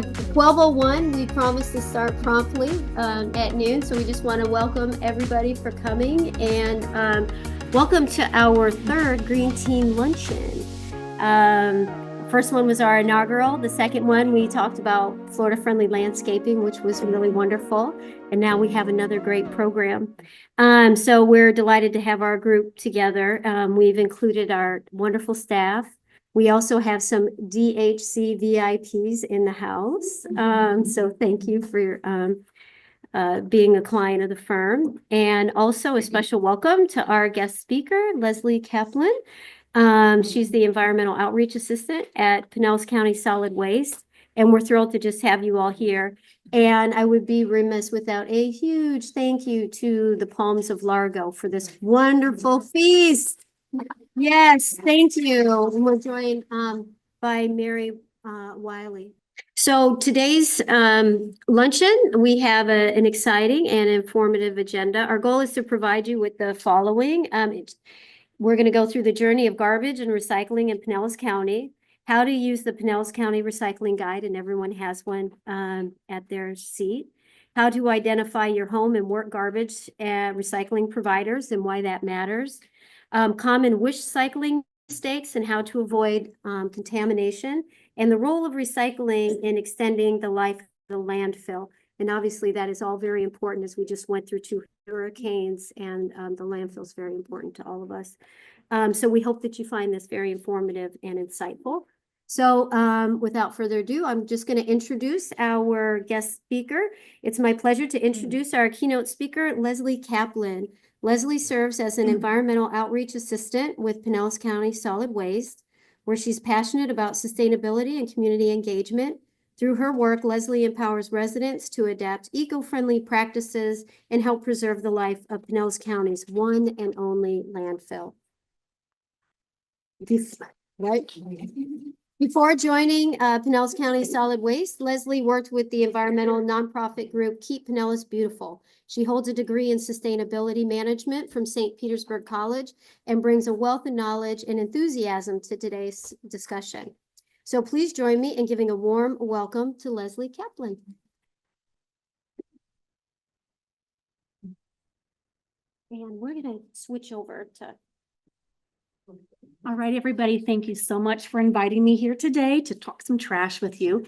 12:01, we promised to start promptly at noon, so we just want to welcome everybody for coming, and welcome to our third Green Team Luncheon. First one was our inaugural. The second one, we talked about Florida-friendly landscaping, which was really wonderful, and now we have another great program. So we're delighted to have our group together. We've included our wonderful staff. We also have some DHC VIPs in the house. So thank you for being a client of the firm. And also a special welcome to our guest speaker, Leslie Caplin. She's the Environmental Outreach Assistant at Pinellas County Solid Waste. And we're thrilled to just have you all here. And I would be remiss without a huge thank you to the Palms of Largo for this wonderful feast. Yes, thank you. We're joined by Mary Wiley. So today's luncheon, we have an exciting and informative agenda. Our goal is to provide you with the following. We're going to go through the journey of garbage and recycling in Pinellas County, how to use the Pinellas County Recycling Guide, and everyone has one at their seat, how to identify your home and work garbage recycling providers and why that matters, common wish cycling mistakes and how to avoid contamination, and the role of recycling in extending the life of the landfill. And obviously that is all very important, as we just went through 2 hurricanes, and the landfill is very important to all of us. So we hope that you find this very informative and insightful. So without further ado, I'm just going to introduce our guest speaker. It's my pleasure to introduce our keynote speaker, Leslie Caplin. Leslie serves as an environmental outreach assistant with Pinellas County Solid Waste, where she's passionate about sustainability and community engagement. Through her work, Leslie empowers residents to adapt eco-friendly practices and help preserve the life of Pinellas County's one and only landfill. Right. Before joining Pinellas County Solid Waste, Leslie worked with the environmental nonprofit group Keep Pinellas Beautiful. She holds a degree in sustainability management from St. Petersburg College and brings a wealth of knowledge and enthusiasm to today's discussion. So please join me in giving a warm welcome to Leslie Caplin. And we're going to switch over to... All right, everybody, thank you so much for inviting me here today to talk some trash with you.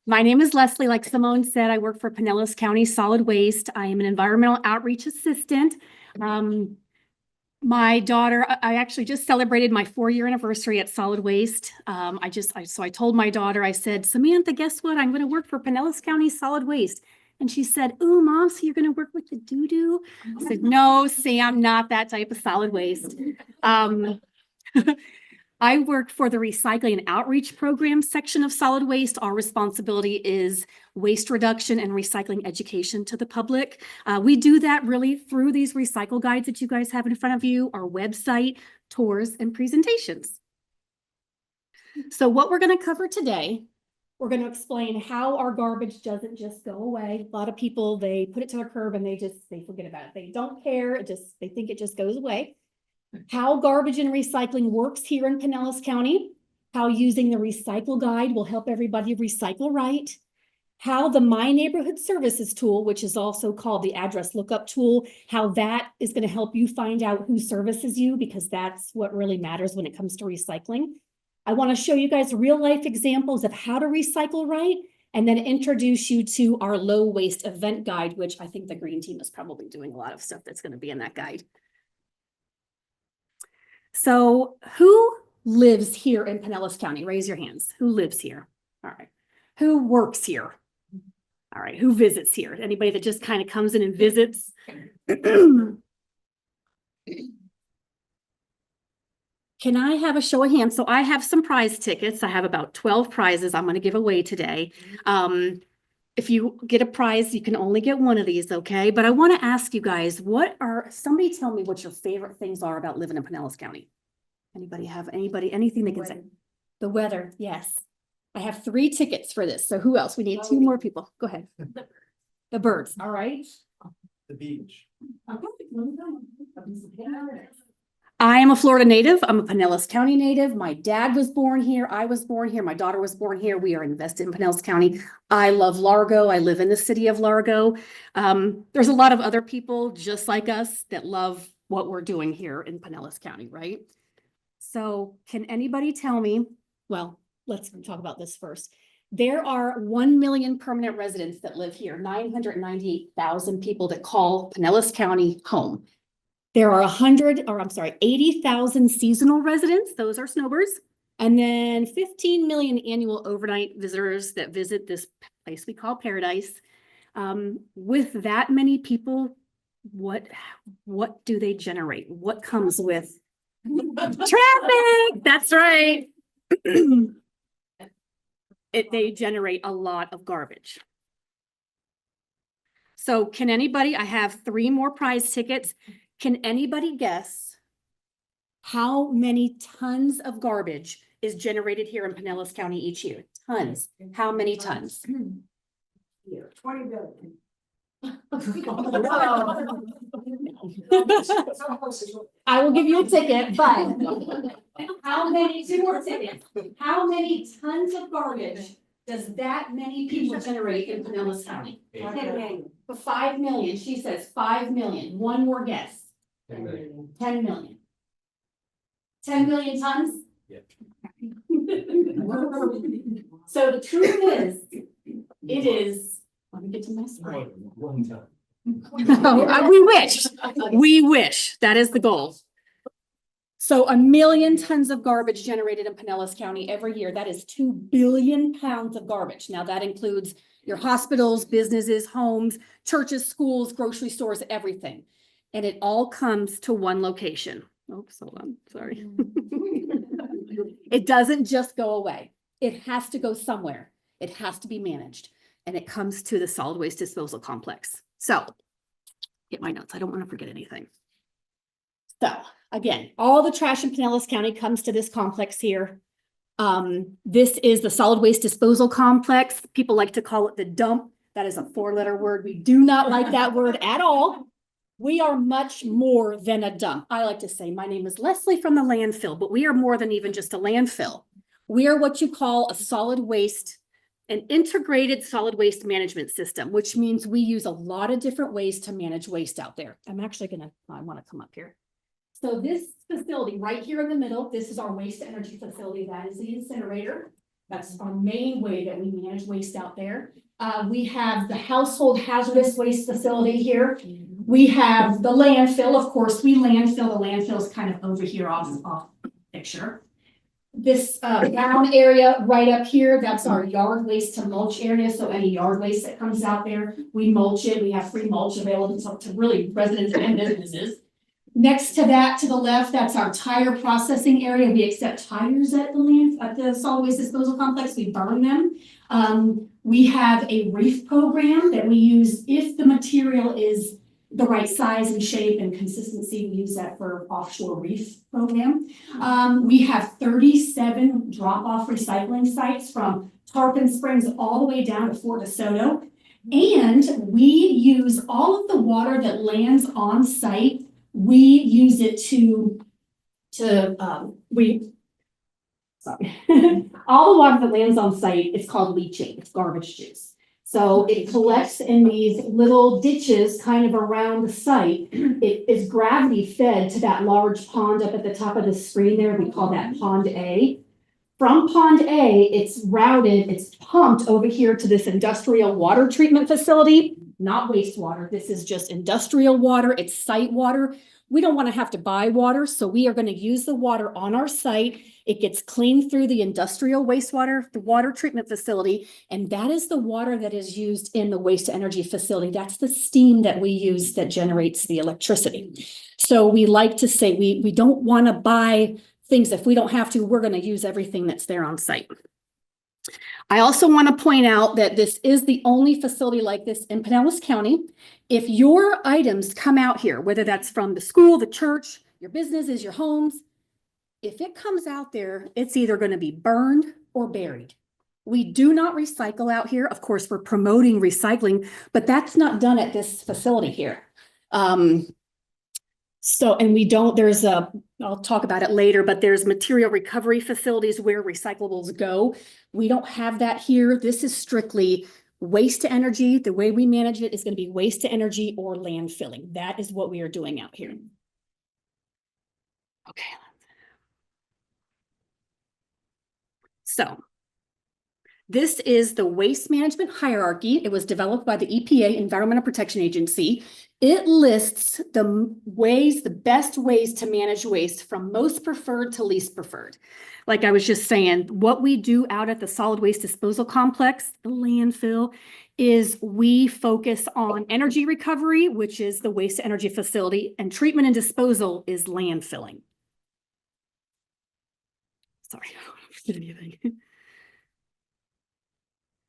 My name is Leslie. Like Simone said, I work for Pinellas County Solid Waste. I am an environmental outreach assistant. My daughter, I actually just celebrated my 4-year anniversary at Solid Waste. So I told my daughter, I said, Samantha, guess what? I'm going to work for Pinellas County Solid Waste. And she said, ooh, Mom, so you're going to work with the doo-doo? I said, no, Sam, not that type of solid waste. I work for the Recycling and Outreach Program section of Solid Waste. Our responsibility is waste reduction and recycling education to the public. We do that really through these recycle guides that you guys have in front of you, our website, tours, and presentations. So what we're going to cover today, we're going to explain how our garbage doesn't just go away. A lot of people, they put it to a curb and they forget about it. They don't care. They think it just goes away. How garbage and recycling works here in Pinellas County, how using the recycle guide will help everybody recycle right, how the My Neighborhood Services tool, which is also called the address lookup tool, how that is going to help you find out who services you, because that's what really matters when it comes to recycling. I want to show you guys real life examples of how to recycle right, and then introduce you to our low waste event guide, which I think the Green Team is probably doing a lot of stuff that's going to be in that guide. So who lives here in Pinellas County? Raise your hands. Who lives here? All right. Who works here? All right. Who visits here? Anybody that just kind of comes in and visits? Can I have a show of hands? So I have some prize tickets. I have about 12 prizes I'm going to give away today. If you get a prize, you can only get one of these, okay? But I want to ask you guys, somebody tell me what your favorite things are about living in Pinellas County. Anything they can say? The weather, yes. I have 3 tickets for this. So who else? We need 2 more people. Go ahead. The birds, all right. The beach. I am a Florida native. I'm a Pinellas County native. My dad was born here. I was born here. My daughter was born here. We are invested in Pinellas County. I love Largo. I live in the city of Largo. There's a lot of other people just like us that love what we're doing here in Pinellas County, right? So can anybody tell me, well, let's talk about this first. There are 1 million permanent residents that live here, 998,000 people that call Pinellas County home. There are 80,000 seasonal residents, those are snowbirds, and then 15 million annual overnight visitors that visit this place we call paradise. With that many people, what do they generate? What comes with traffic? That's right. They generate a lot of garbage. So can anybody, I have 3 more prize tickets. Can anybody guess how many tons of garbage is generated here in Pinellas County each year? Tons. How many tons? 20 billion. I will give you a ticket, but how many, 2 more tickets. How many tons of garbage does that many people generate in Pinellas County? 5 million. She says 5 million. One more guess. 10 million. 10 million. 10 million tons? Yeah. So the truth is, it is, let me get to my slide. 1 ton. We wish, that is the goal. So 1 million tons of garbage generated in Pinellas County every year. That is 2 billion pounds of garbage. Now that includes your hospitals, businesses, homes, churches, schools, grocery stores, everything. And it all comes to one location. Oops, hold on, sorry. It doesn't just go away. It has to go somewhere. It has to be managed. And it comes to the solid waste disposal complex. So, get my notes. I don't want to forget anything. So, again, all the trash in Pinellas County comes to this complex here. This is the solid waste disposal complex. People like to call it the dump. That is a 4-letter word. We do not like that word at all. We are much more than a dump. I like to say, my name is Leslie from the landfill, but we are more than even just a landfill. We are what you call a solid waste, an integrated solid waste management system, which means we use a lot of different ways to manage waste out there. I want to come up here. So this facility right here in the middle, this is our waste to energy facility. That is the incinerator. That's our main way that we manage waste out there. We have the household hazardous waste facility here. We have the landfill. Of course, we landfill. The landfill is kind of over here off picture. This brown area right up here, that's our yard waste to mulch area. So any yard waste that comes out there, we mulch it. We have free mulch available to really residents and businesses. Next to that, to the left, that's our tire processing area. We accept tires at the solid waste disposal complex. We burn them. We have a reef program that we use if the material is the right size and shape and consistency. We use that for offshore reef program. We have 37 drop-off recycling sites from Tarpon Springs all the way down to Fort DeSoto. And we use all of the water that lands on site. We use it all the water that lands on site, it's called leaching. It's garbage juice. So it collects in these little ditches kind of around the site. It is gravity fed to that large pond up at the top of the screen there. We call that Pond A. From Pond A, it's routed, it's pumped over here to this industrial water treatment facility, not wastewater. This is just industrial water. It's site water. We don't want to have to buy water, so we are going to use the water on our site. It gets cleaned through the industrial wastewater, the water treatment facility, and that is the water that is used in the waste to energy facility. That's the steam that we use that generates the electricity. So we like to say we don't want to buy things if we don't have to. We're going to use everything that's there on site. I also want to point out that this is the only facility like this in Pinellas County. If your items come out here, whether that's from the school, the church, your businesses, your homes, if it comes out there, it's either going to be burned or buried. We do not recycle out here. Of course, we're promoting recycling, but that's not done at this facility here. So, and I'll talk about it later, but there's material recovery facilities where recyclables go. We don't have that here. This is strictly waste to energy. The way we manage it is going to be waste to energy or landfilling. That is what we are doing out here. Okay. So this is the waste management hierarchy. It was developed by the EPA, Environmental Protection Agency. It lists the best ways to manage waste from most preferred to least preferred. Like I was just saying, what we do out at the solid waste disposal complex, the landfill, is we focus on energy recovery, which is the waste to energy facility, and treatment and disposal is landfilling. Sorry, I don't know anything.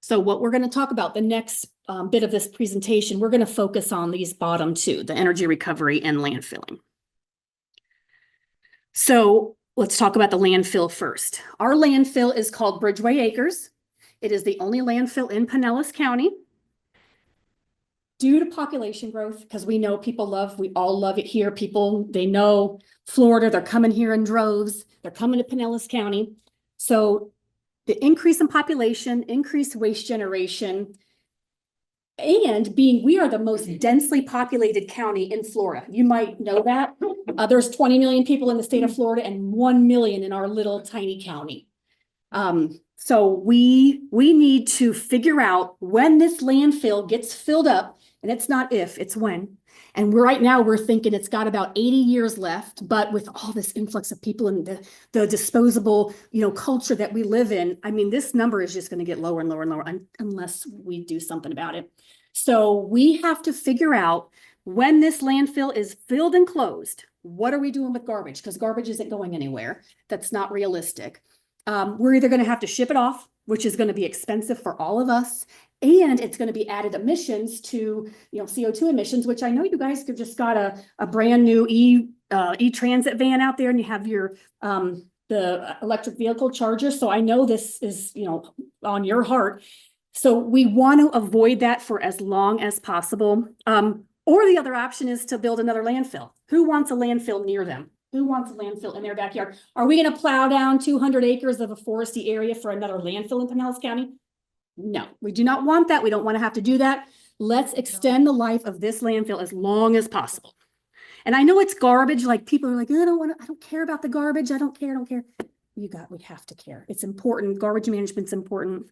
So what we're going to talk about, the next bit of this presentation, we're going to focus on these bottom two, the energy recovery and landfilling. So let's talk about the landfill first. Our landfill is called Bridgeway Acres. It is the only landfill in Pinellas County. Due to population growth, because we know we all love it here. They know Florida, they're coming here in droves. They're coming to Pinellas County. So the increase in population, increased waste generation, and we are the most densely populated county in Florida. You might know that. There's 20 million people in the state of Florida and 1 million in our little tiny county. So we need to figure out when this landfill gets filled up, and it's not if, it's when. And right now we're thinking it's got about 80 years left, but with all this influx of people and the disposable, culture that we live in, I mean, this number is just going to get lower and lower and lower unless we do something about it. So we have to figure out when this landfill is filled and closed, what are we doing with garbage? Because garbage isn't going anywhere. That's not realistic. We're either going to have to ship it off, which is going to be expensive for all of us. And it's going to be added emissions to, CO2 emissions, which I know you guys have just got a brand new e-transit van out there, and you have your the electric vehicle charger. So I know this is, on your heart. So we want to avoid that for as long as possible. Or the other option is to build another landfill. Who wants a landfill near them? Who wants a landfill in their backyard? Are we going to plow down 200 acres of a foresty area for another landfill in Pinellas County? No, we do not want that. We don't want to have to do that. Let's extend the life of this landfill as long as possible. And I know it's garbage. Like people are like, I don't care about the garbage. I don't care. We have to care. It's important. Garbage management's important.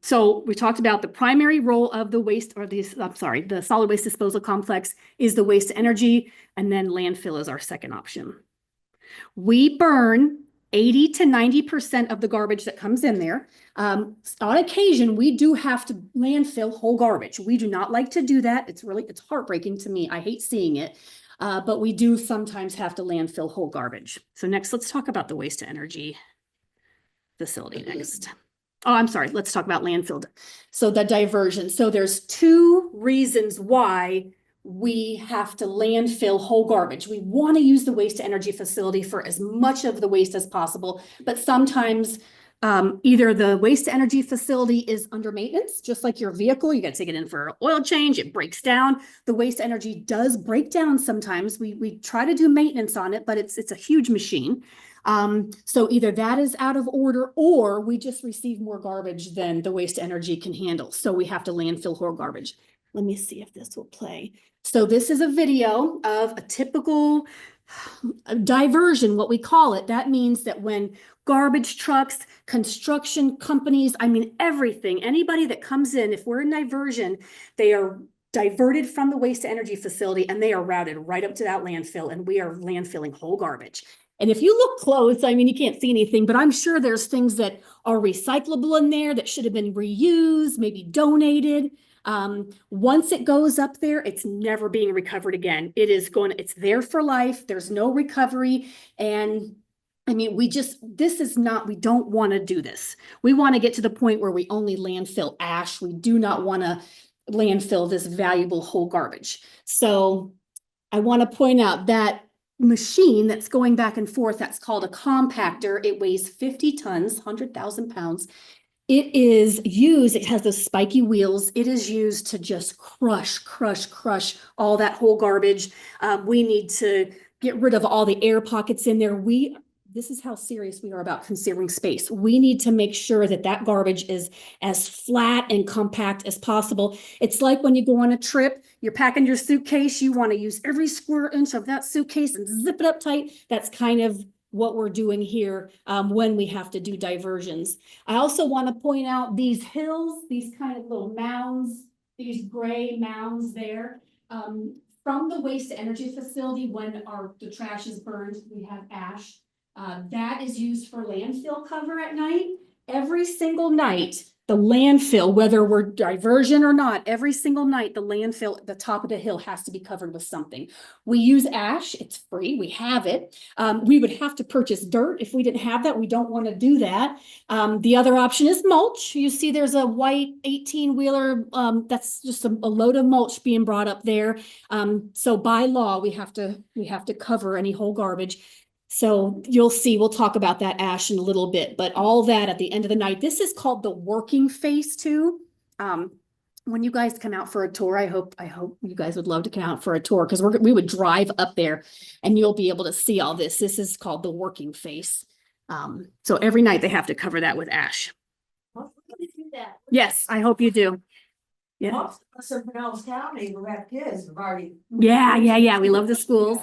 So we talked about the primary role of the solid waste disposal complex is the waste to energy, and then landfill is our second option. We burn 80 to 90% of the garbage that comes in there. On occasion, we do have to landfill whole garbage. We do not like to do that. It's heartbreaking to me. I hate seeing it. But we do sometimes have to landfill whole garbage. So next, let's talk about the waste to energy facility next. Oh, I'm sorry. Let's talk about landfill. So the diversion. So there's two reasons why we have to landfill whole garbage. We want to use the waste to energy facility for as much of the waste as possible, but sometimes either the waste to energy facility is under maintenance, just like your vehicle. You got to take it in for an oil change. It breaks down. The waste to energy does break down sometimes. We try to do maintenance on it, but it's a huge machine. So either that is out of order or we just receive more garbage than the waste to energy can handle. So we have to landfill whole garbage. Let me see if this will play. So this is a video of a typical diversion, what we call it. That means that when garbage trucks, construction companies, everything, anybody that comes in, if we're in diversion, they are diverted from the waste to energy facility and they are routed right up to that landfill, and we are landfilling whole garbage. And if you look close, you can't see anything, but I'm sure there's things that are recyclable in there that should have been reused, maybe donated. Once it goes up there, it's never being recovered again. It's there for life. There's no recovery. And we don't want to do this. We want to get to the point where we only landfill ash. We do not want to landfill this valuable whole garbage. So I want to point out that machine that's going back and forth, that's called a compactor. It weighs 50 tons, 100,000 pounds. It is used, it has those spiky wheels. It is used to just crush all that whole garbage. We need to get rid of all the air pockets in there. This is how serious we are about conserving space. We need to make sure that that garbage is as flat and compact as possible. It's like when you go on a trip, you're packing your suitcase, you want to use every square inch of that suitcase and zip it up tight. That's kind of what we're doing here when we have to do diversions. I also want to point out these hills, these kind of little mounds, these gray mounds there. From the waste to energy facility, when the trash is burned, we have ash. That is used for landfill cover at night. Every single night, the landfill, whether we're diversion or not, every single night, the landfill at the top of the hill has to be covered with something. We use ash, it's free, we have it. We would have to purchase dirt if we didn't have that. We don't want to do that. The other option is mulch. You see there's a white 18-wheeler, that's just a load of mulch being brought up there. So by law, we have to cover any whole garbage. So you'll see, we'll talk about that ash in a little bit, but all that at the end of the night, this is called the working phase 2. When you guys come out for a tour, I hope you guys would love to come out for a tour because we would drive up there and you'll be able to see all this. This is called the working phase. So every night they have to cover that with ash. Yes, I hope you do. Yeah. Most of us in Pinellas County who have kids have already. Yeah. We love the schools.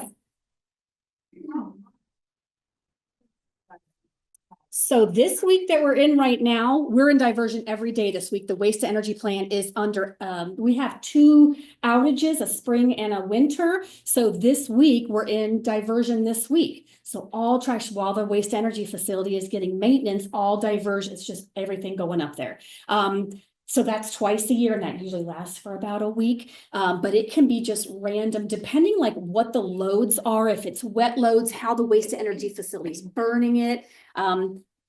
So this week that we're in right now, we're in diversion every day this week. The waste to energy plan is under, we have 2 outages, a spring and a winter. So this week we're in diversion this week. So all trash, while the waste to energy facility is getting maintenance, all diversion, it's just everything going up there. So that's twice a year and that usually lasts for about a week. But it can be just random, depending like what the loads are, if it's wet loads, how the waste to energy facility is burning it.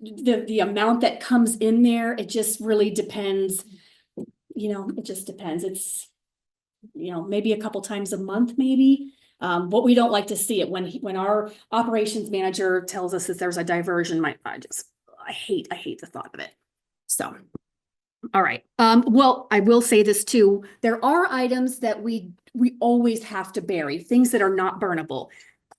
The amount that comes in there, it just really depends. It just depends. It's, maybe a couple times a month, maybe. What we don't like to see it when our operations manager tells us that there's a diversion, I hate the thought of it. So, all right. Well, I will say this too. There are items that we always have to bury, things that are not burnable.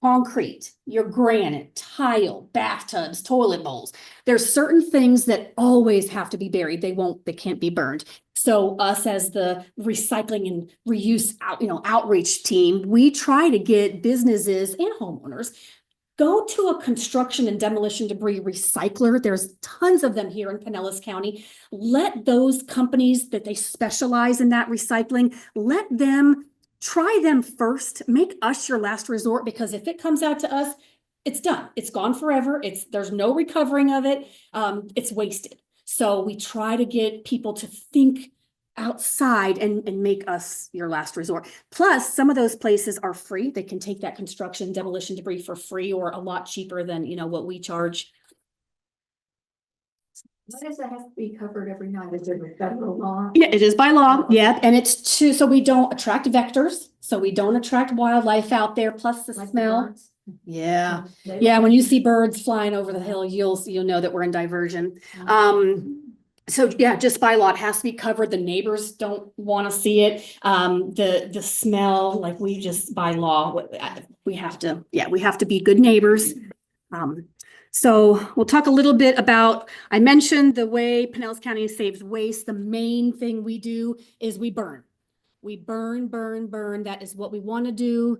Concrete, your granite, tile, bathtubs, toilet bowls. There's certain things that always have to be buried. They can't be burned. So us as the recycling and reuse outreach team, we try to get businesses and homeowners go to a construction and demolition debris recycler. There's tons of them here in Pinellas County. Let those companies that they specialize in that recycling, let them try them first. Make us your last resort, because if it comes out to us, it's done. It's gone forever. There's no recovering of it. It's wasted. So we try to get people to think outside and make us your last resort. Plus, some of those places are free. They can take that construction demolition debris for free or a lot cheaper than what we charge. Why does that have to be covered every night? Is it a federal law? Yeah, it is by law. Yeah, and it's so we don't attract vectors, so we don't attract wildlife out there. Plus the smell. Yeah, when you see birds flying over the hill, you'll know that we're in diversion. So yeah, just by law, it has to be covered. The neighbors don't want to see it. The smell, like we just by law, we have to be good neighbors. So we'll talk a little bit about, I mentioned the way Pinellas County saves waste. The main thing we do is we burn. We burn. That is what we want to do.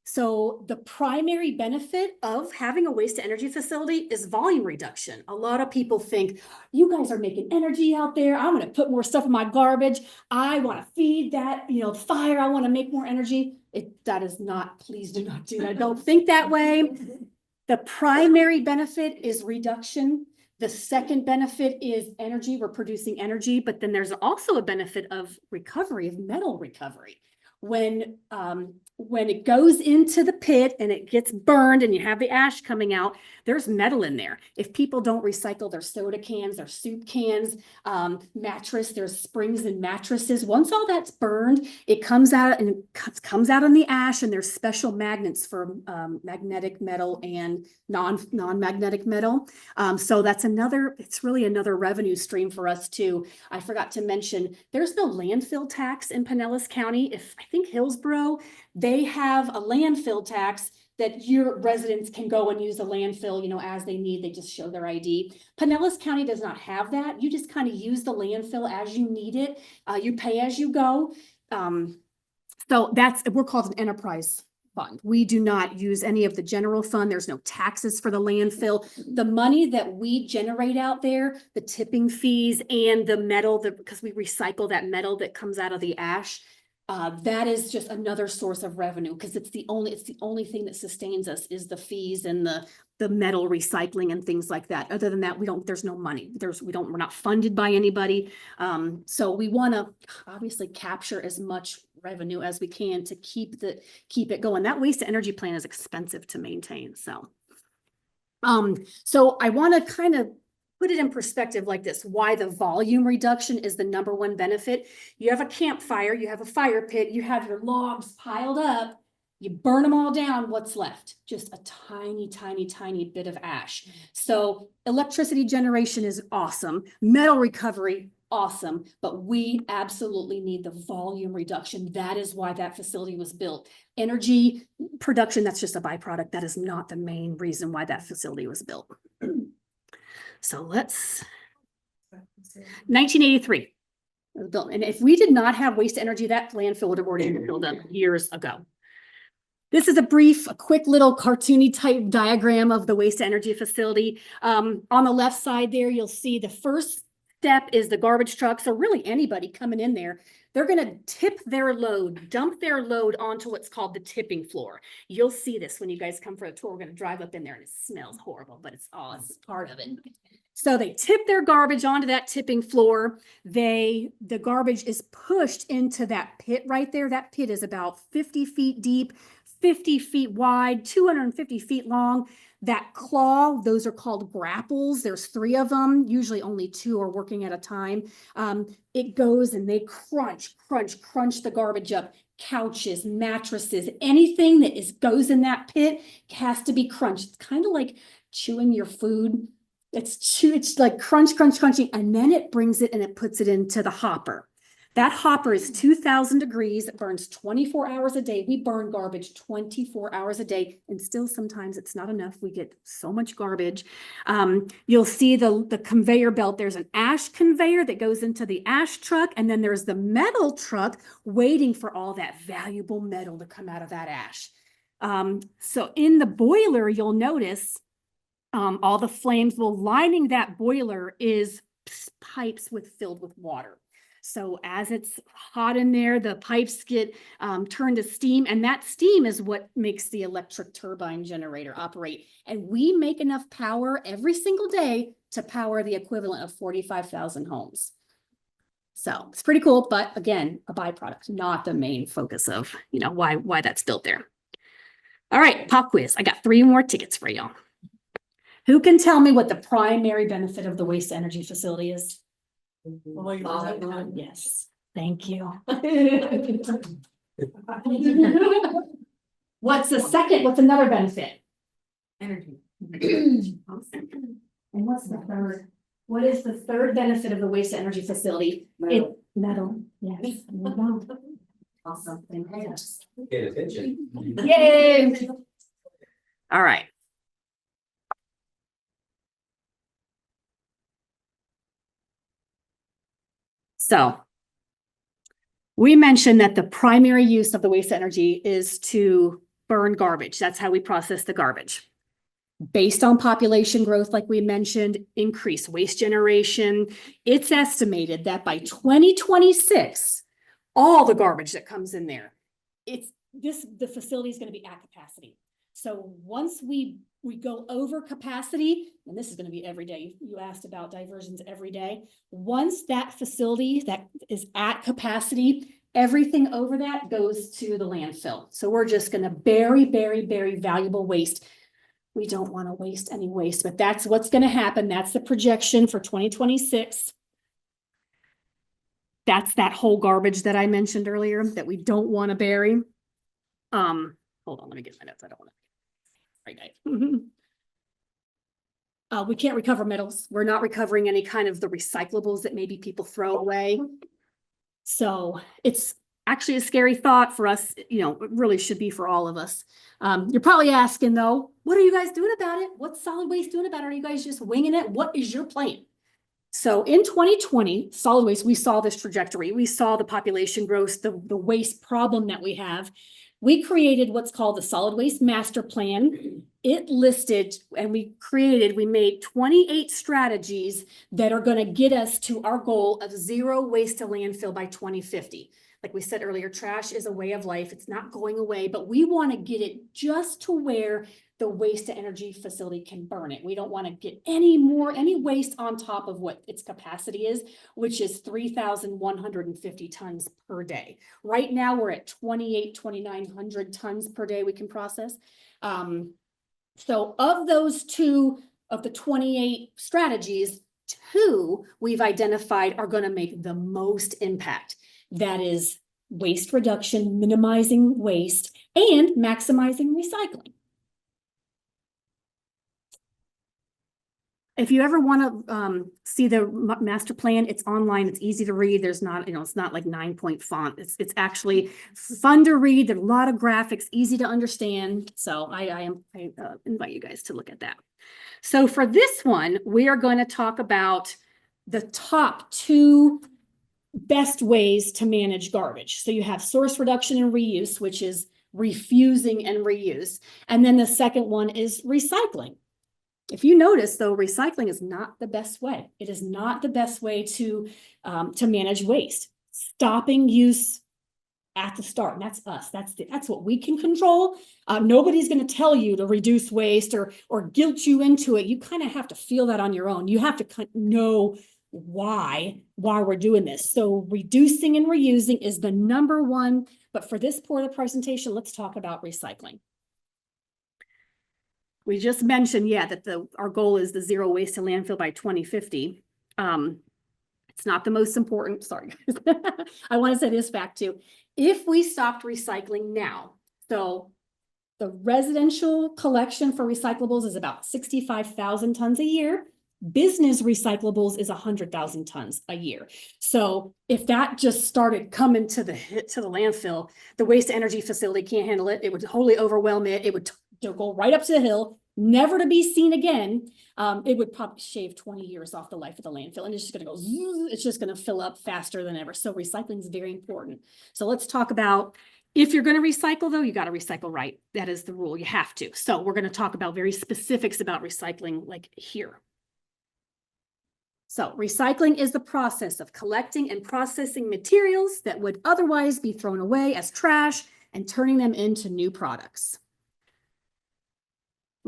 So the primary benefit of having a waste to energy facility is volume reduction. A lot of people think, you guys are making energy out there. I'm going to put more stuff in my garbage. I want to feed that, fire. I want to make more energy. That is not, please do not do that. Don't think that way. The primary benefit is reduction. The second benefit is energy. We're producing energy, but then there's also a benefit of recovery, of metal recovery. When when it goes into the pit and it gets burned and you have the ash coming out, there's metal in there. If people don't recycle their soda cans, their soup cans, there's springs and mattresses. Once all that's burned, it comes out and it comes out on the ash, and there's special magnets for magnetic metal and non-magnetic metal. So that's it's really another revenue stream for us too. I forgot to mention, there's no landfill tax in Pinellas County. I think Hillsborough, they have a landfill tax that your residents can go and use a landfill, as they need. They just show their ID. Pinellas County does not have that. You just kind of use the landfill as you need it. You pay as you go. So we're called an enterprise fund. We do not use any of the general fund. There's no taxes for the landfill. The money that we generate out there, the tipping fees and the metal, because we recycle that metal that comes out of the ash, that is just another source of revenue, because it's the only thing that sustains us is the fees and the metal recycling and things like that. Other than that, there's no money. We're not funded by anybody. So we want to obviously capture as much revenue as we can to keep it going. That waste to energy plan is expensive to maintain. So I want to kind of put it in perspective like this, why the volume reduction is the #1 benefit. You have a campfire, you have a fire pit, you have your logs piled up, you burn them all down, what's left? Just a tiny, tiny, tiny bit of ash. So electricity generation is awesome. Metal recovery, awesome. But we absolutely need the volume reduction. That is why that facility was built. Energy production, that's just a byproduct. That is not the main reason why that facility was built. So 1983 it was built. And if we did not have waste energy, that landfill would have already been built up years ago. This is a quick little cartoony type diagram of the waste energy facility. On the left side there, you'll see the first step is the garbage truck. So really anybody coming in there, they're going to tip their load, dump their load onto what's called the tipping floor. You'll see this when you guys come for a tour. We're going to drive up in there and it smells horrible, but it's part of it. So they tip their garbage onto that tipping floor. The garbage is pushed into that pit right there. That pit is about 50 feet deep, 50 feet wide, 250 feet long. That claw, those are called grapples. There's 3 of them. Usually only 2 are working at a time. It goes and they crunch the garbage up. Couches, mattresses, anything that goes in that pit has to be crunched. It's kind of like chewing your food. It's like crunching, and then it brings it and it puts it into the hopper. That hopper is 2,000 degrees. It burns 24 hours a day. We burn garbage 24 hours a day, and still sometimes it's not enough. We get so much garbage. You'll see the conveyor belt. There's an ash conveyor that goes into the ash truck, and then there's the metal truck waiting for all that valuable metal to come out of that ash. So in the boiler, you'll notice all the flames. Well, lining that boiler is pipes filled with water. So as it's hot in there, the pipes get turned to steam, and that steam is what makes the electric turbine generator operate. And we make enough power every single day to power the equivalent of 45,000 homes. So it's pretty cool, but again, a byproduct, not the main focus of, why that's built there. All right, pop quiz. I got 3 more tickets for y'all. Who can tell me what the primary benefit of the waste energy facility is? Yes, thank you. What's another benefit? Energy. And what's the third? What is the third benefit of the waste energy facility? Metal. Yes. Awesome. Get attention. Yay. All right. So we mentioned that the primary use of the waste energy is to burn garbage. That's how we process the garbage. Based on population growth, like we mentioned, increased waste generation, it's estimated that by 2026, all the garbage that comes in there, the facility is going to be at capacity. So once we go over capacity, and this is going to be every day. You asked about diversions every day. Once that facility that is at capacity, Everything over that goes to the landfill. So we're just gonna bury valuable waste. We don't want to waste any waste, but that's what's gonna happen. That's the projection for 2026. That's that whole garbage that I mentioned earlier that we don't want to bury. Hold on, let me get my notes. I don't want to. Right. We can't recover metals. We're not recovering any kind of the recyclables that maybe people throw away. So it's actually a scary thought for us. You know, it really should be for all of us. You're probably asking though, what are you guys doing about it? What's solid waste doing about it? Are you guys just winging it? What is your plan? So in 2020, solid waste, we saw this trajectory. We saw the population growth, the waste problem that we have. We created what's called the Solid Waste Master Plan. It listed and we made 28 strategies that are going to get us to our goal of zero waste to landfill by 2050. Like we said earlier, trash is a way of life. It's not going away, but we want to get it just to where the waste to energy facility can burn it. We don't want to get any waste on top of what its capacity is, which is 3,150 tons per day. Right now we're at 2,900 tons per day we can process. So of those of the 28 strategies, 2 we've identified are going to make the most impact. That is waste reduction, minimizing waste, and maximizing recycling. If you ever want to see the master plan, it's online. It's easy to read. There's not, it's not like 9-point font. It's actually fun to read. There's a lot of graphics, easy to understand. So I invite you guys to look at that. So for this one, we are going to talk about the top 2 best ways to manage garbage. So you have source reduction and reuse, which is refusing and reuse. And then the second one is recycling. If you notice though, recycling is not the best way. It is not the best way to manage waste. Stopping use at the start, and that's us. That's what we can control. Nobody's going to tell you to reduce waste or guilt you into it. You kind of have to feel that on your own. You have to know why we're doing this. So reducing and reusing is the number one. But for this part of the presentation, let's talk about recycling. We just mentioned, that our goal is the zero waste to landfill by 2050. It's not the most important. Sorry, I want to say this fact too. If we stopped recycling now, so the residential collection for recyclables is about 65,000 tons a year. Business recyclables is 100,000 tons a year. So if that just started coming to the landfill, the waste to energy facility can't handle it. It would wholly overwhelm it. It would go right up to the hill, never to be seen again. It would probably shave 20 years off the life of the landfill, and it's just going to go, it's just going to fill up faster than ever. So recycling is very important. So let's talk about, if you're going to recycle though, you got to recycle right. That is the rule. You have to. So we're going to talk about very specifics about recycling like here. So recycling is the process of collecting and processing materials that would otherwise be thrown away as trash and turning them into new products.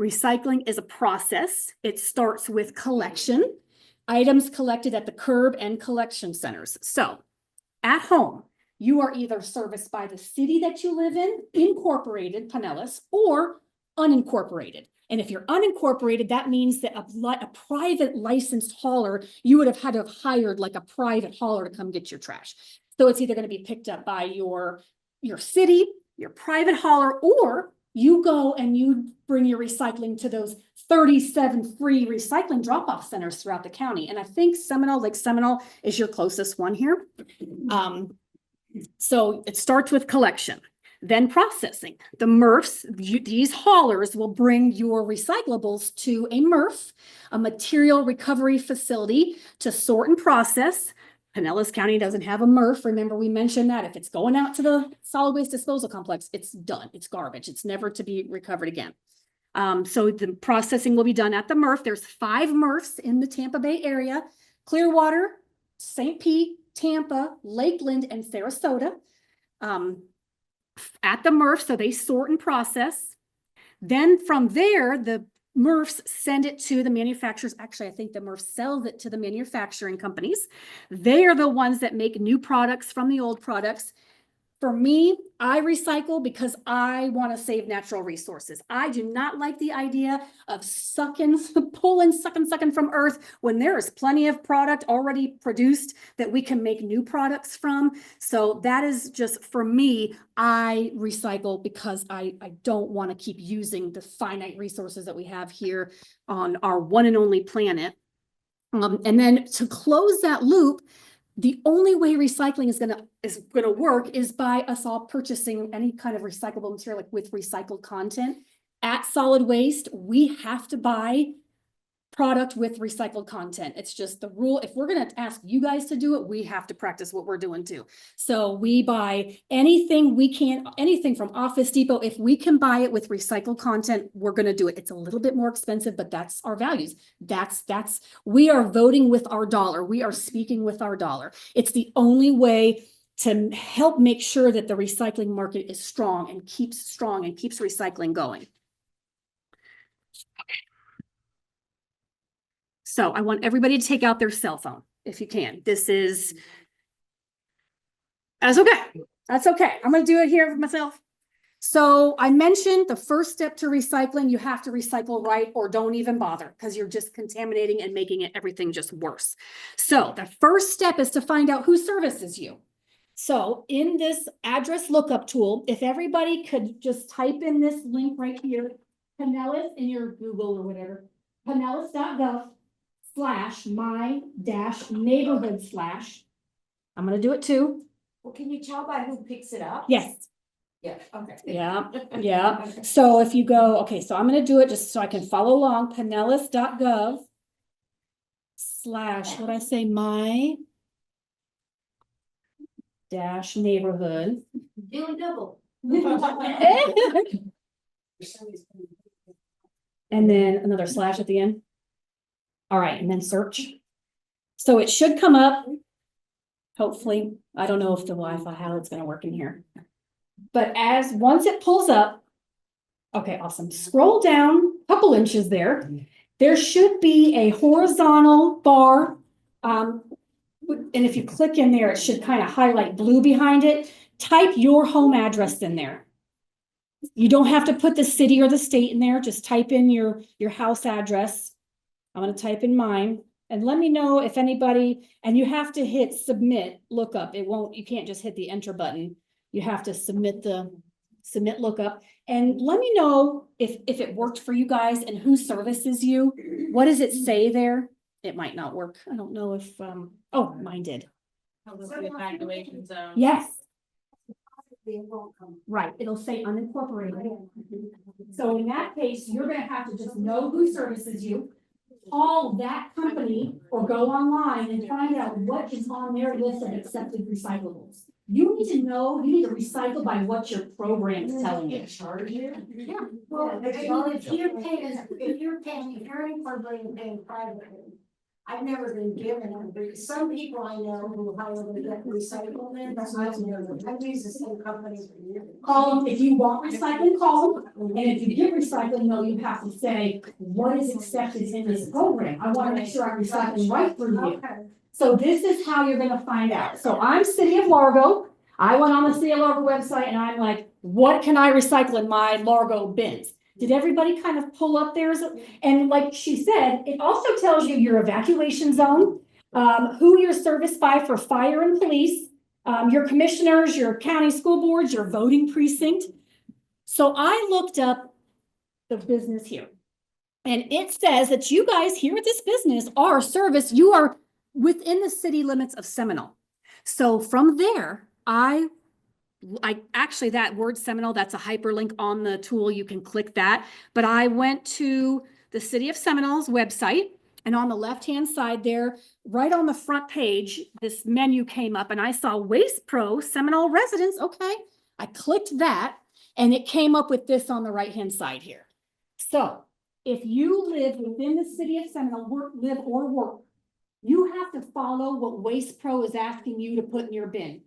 Recycling is a process. It starts with collection, items collected at the curb and collection centers. So at home, you are either serviced by the city that you live in, incorporated, Pinellas, or unincorporated. And if you're unincorporated, that means that a private licensed hauler, you would have had to have hired like a private hauler to come get your trash. So it's either going to be picked up by your city, your private hauler, or you go and you bring your recycling to those 37 free recycling drop-off centers throughout the county. And I think Lake Seminole is your closest one here. So it starts with collection. Then processing. The MRFs, these haulers will bring your recyclables to a MRF, a material recovery facility, to sort and process. Pinellas County doesn't have a MRF. Remember, we mentioned that if it's going out to the solid waste disposal complex, it's done. It's garbage. It's never to be recovered again. So the processing will be done at the MRF. There's 5 MRFs in the Tampa Bay area: Clearwater, St. Pete, Tampa, Lakeland, and Sarasota. At the MRF, so they sort and process. Then from there, the MRFs send it to the manufacturers. Actually, I think the MRF sells it to the manufacturing companies. They are the ones that make new products from the old products. For me, I recycle because I want to save natural resources. I do not like the idea of sucking from earth when there is plenty of product already produced that we can make new products from. So that is just, for me, I recycle because I don't want to keep using the finite resources that we have here on our one and only planet. And then to close that loop, the only way recycling is gonna work is by us all purchasing any kind of recyclable material, like with recycled content. At Solid Waste, we have to buy product with recycled content. It's just the rule. If we're gonna ask you guys to do it, we have to practice what we're doing too. So we buy anything we can, anything from Office Depot. If we can buy it with recycled content, we're gonna do it. It's a little bit more expensive, but that's our values. We are voting with our dollar. We are speaking with our dollar. It's the only way to help make sure that the recycling market is strong and keeps recycling going. So I want everybody to take out their cell phone if you can. That's okay. That's okay. I'm going to do it here myself. So I mentioned the first step to recycling, you have to recycle right or don't even bother because you're just contaminating and making everything just worse. So the first step is to find out who services you. So in this address lookup tool, if everybody could just type in this link right here, Pinellas in your Google or whatever, pinellas.gov/my-neighborhood/. I'm going to do it too. Well, can you tell by who picks it up? Yes. Yeah, okay. Yeah, yeah. So if you go, okay, so I'm going to do it just so I can follow along. Pinellas.gov/ what I say, my-neighborhood. Doing double. And then another slash at the end. All right, and then search. So it should come up. Hopefully, I don't know if the Wi-Fi, how it's going to work in here. But once it pulls up, okay, awesome. Scroll down a couple inches there. There should be a horizontal bar. And if you click in there, it should kind of highlight blue behind it. Type your home address in there. You don't have to put the city or the state in there. Just type in your house address. I'm going to type in mine and let me know if anybody, and you have to hit submit lookup. You can't just hit the enter button. You have to submit lookup and let me know if it worked for you guys and who services you. What does it say there? It might not work. I don't know if, oh, mine did. Evacuation zone. Yes. Right, it'll say unincorporated. So in that case, you're gonna have to just know who services you, call that company or go online and find out what is on their list of accepted recyclables. You need to know, you need to recycle by what your program is telling you. Yeah. Well, if you're incorporated and paying privately, I've never been given them. Some people I know who hire to get recycled in, that's not never. I've used the same companies for years. Call them, if you want recycling, call them, and if you get recycling, no, you have to say, what is accepted in this program? I wanna make sure I'm recycling right for you. Okay. So this is how you're gonna find out. So I'm City of Largo. I went on the City of Largo website and I'm like, what can I recycle in my Largo bins? Did everybody kind of pull up theirs? And like she said, it also tells you your evacuation zone, who you're serviced by for fire and police, your commissioners, your county school boards, your voting precinct. So I looked up the business here. And it says that you guys here at this business are service, you are within the city limits of Seminole. So from there, I actually, that word Seminole, that's a hyperlink on the tool. You can click that. But I went to the City of Seminole's website, and on the left-hand side there, right on the front page, this menu came up and I saw Waste Pro Seminole Residents. Okay, I clicked that and it came up with this on the right-hand side here. So if you live within the City of Seminole, live or work, you have to follow what Waste Pro is asking you to put in your bin.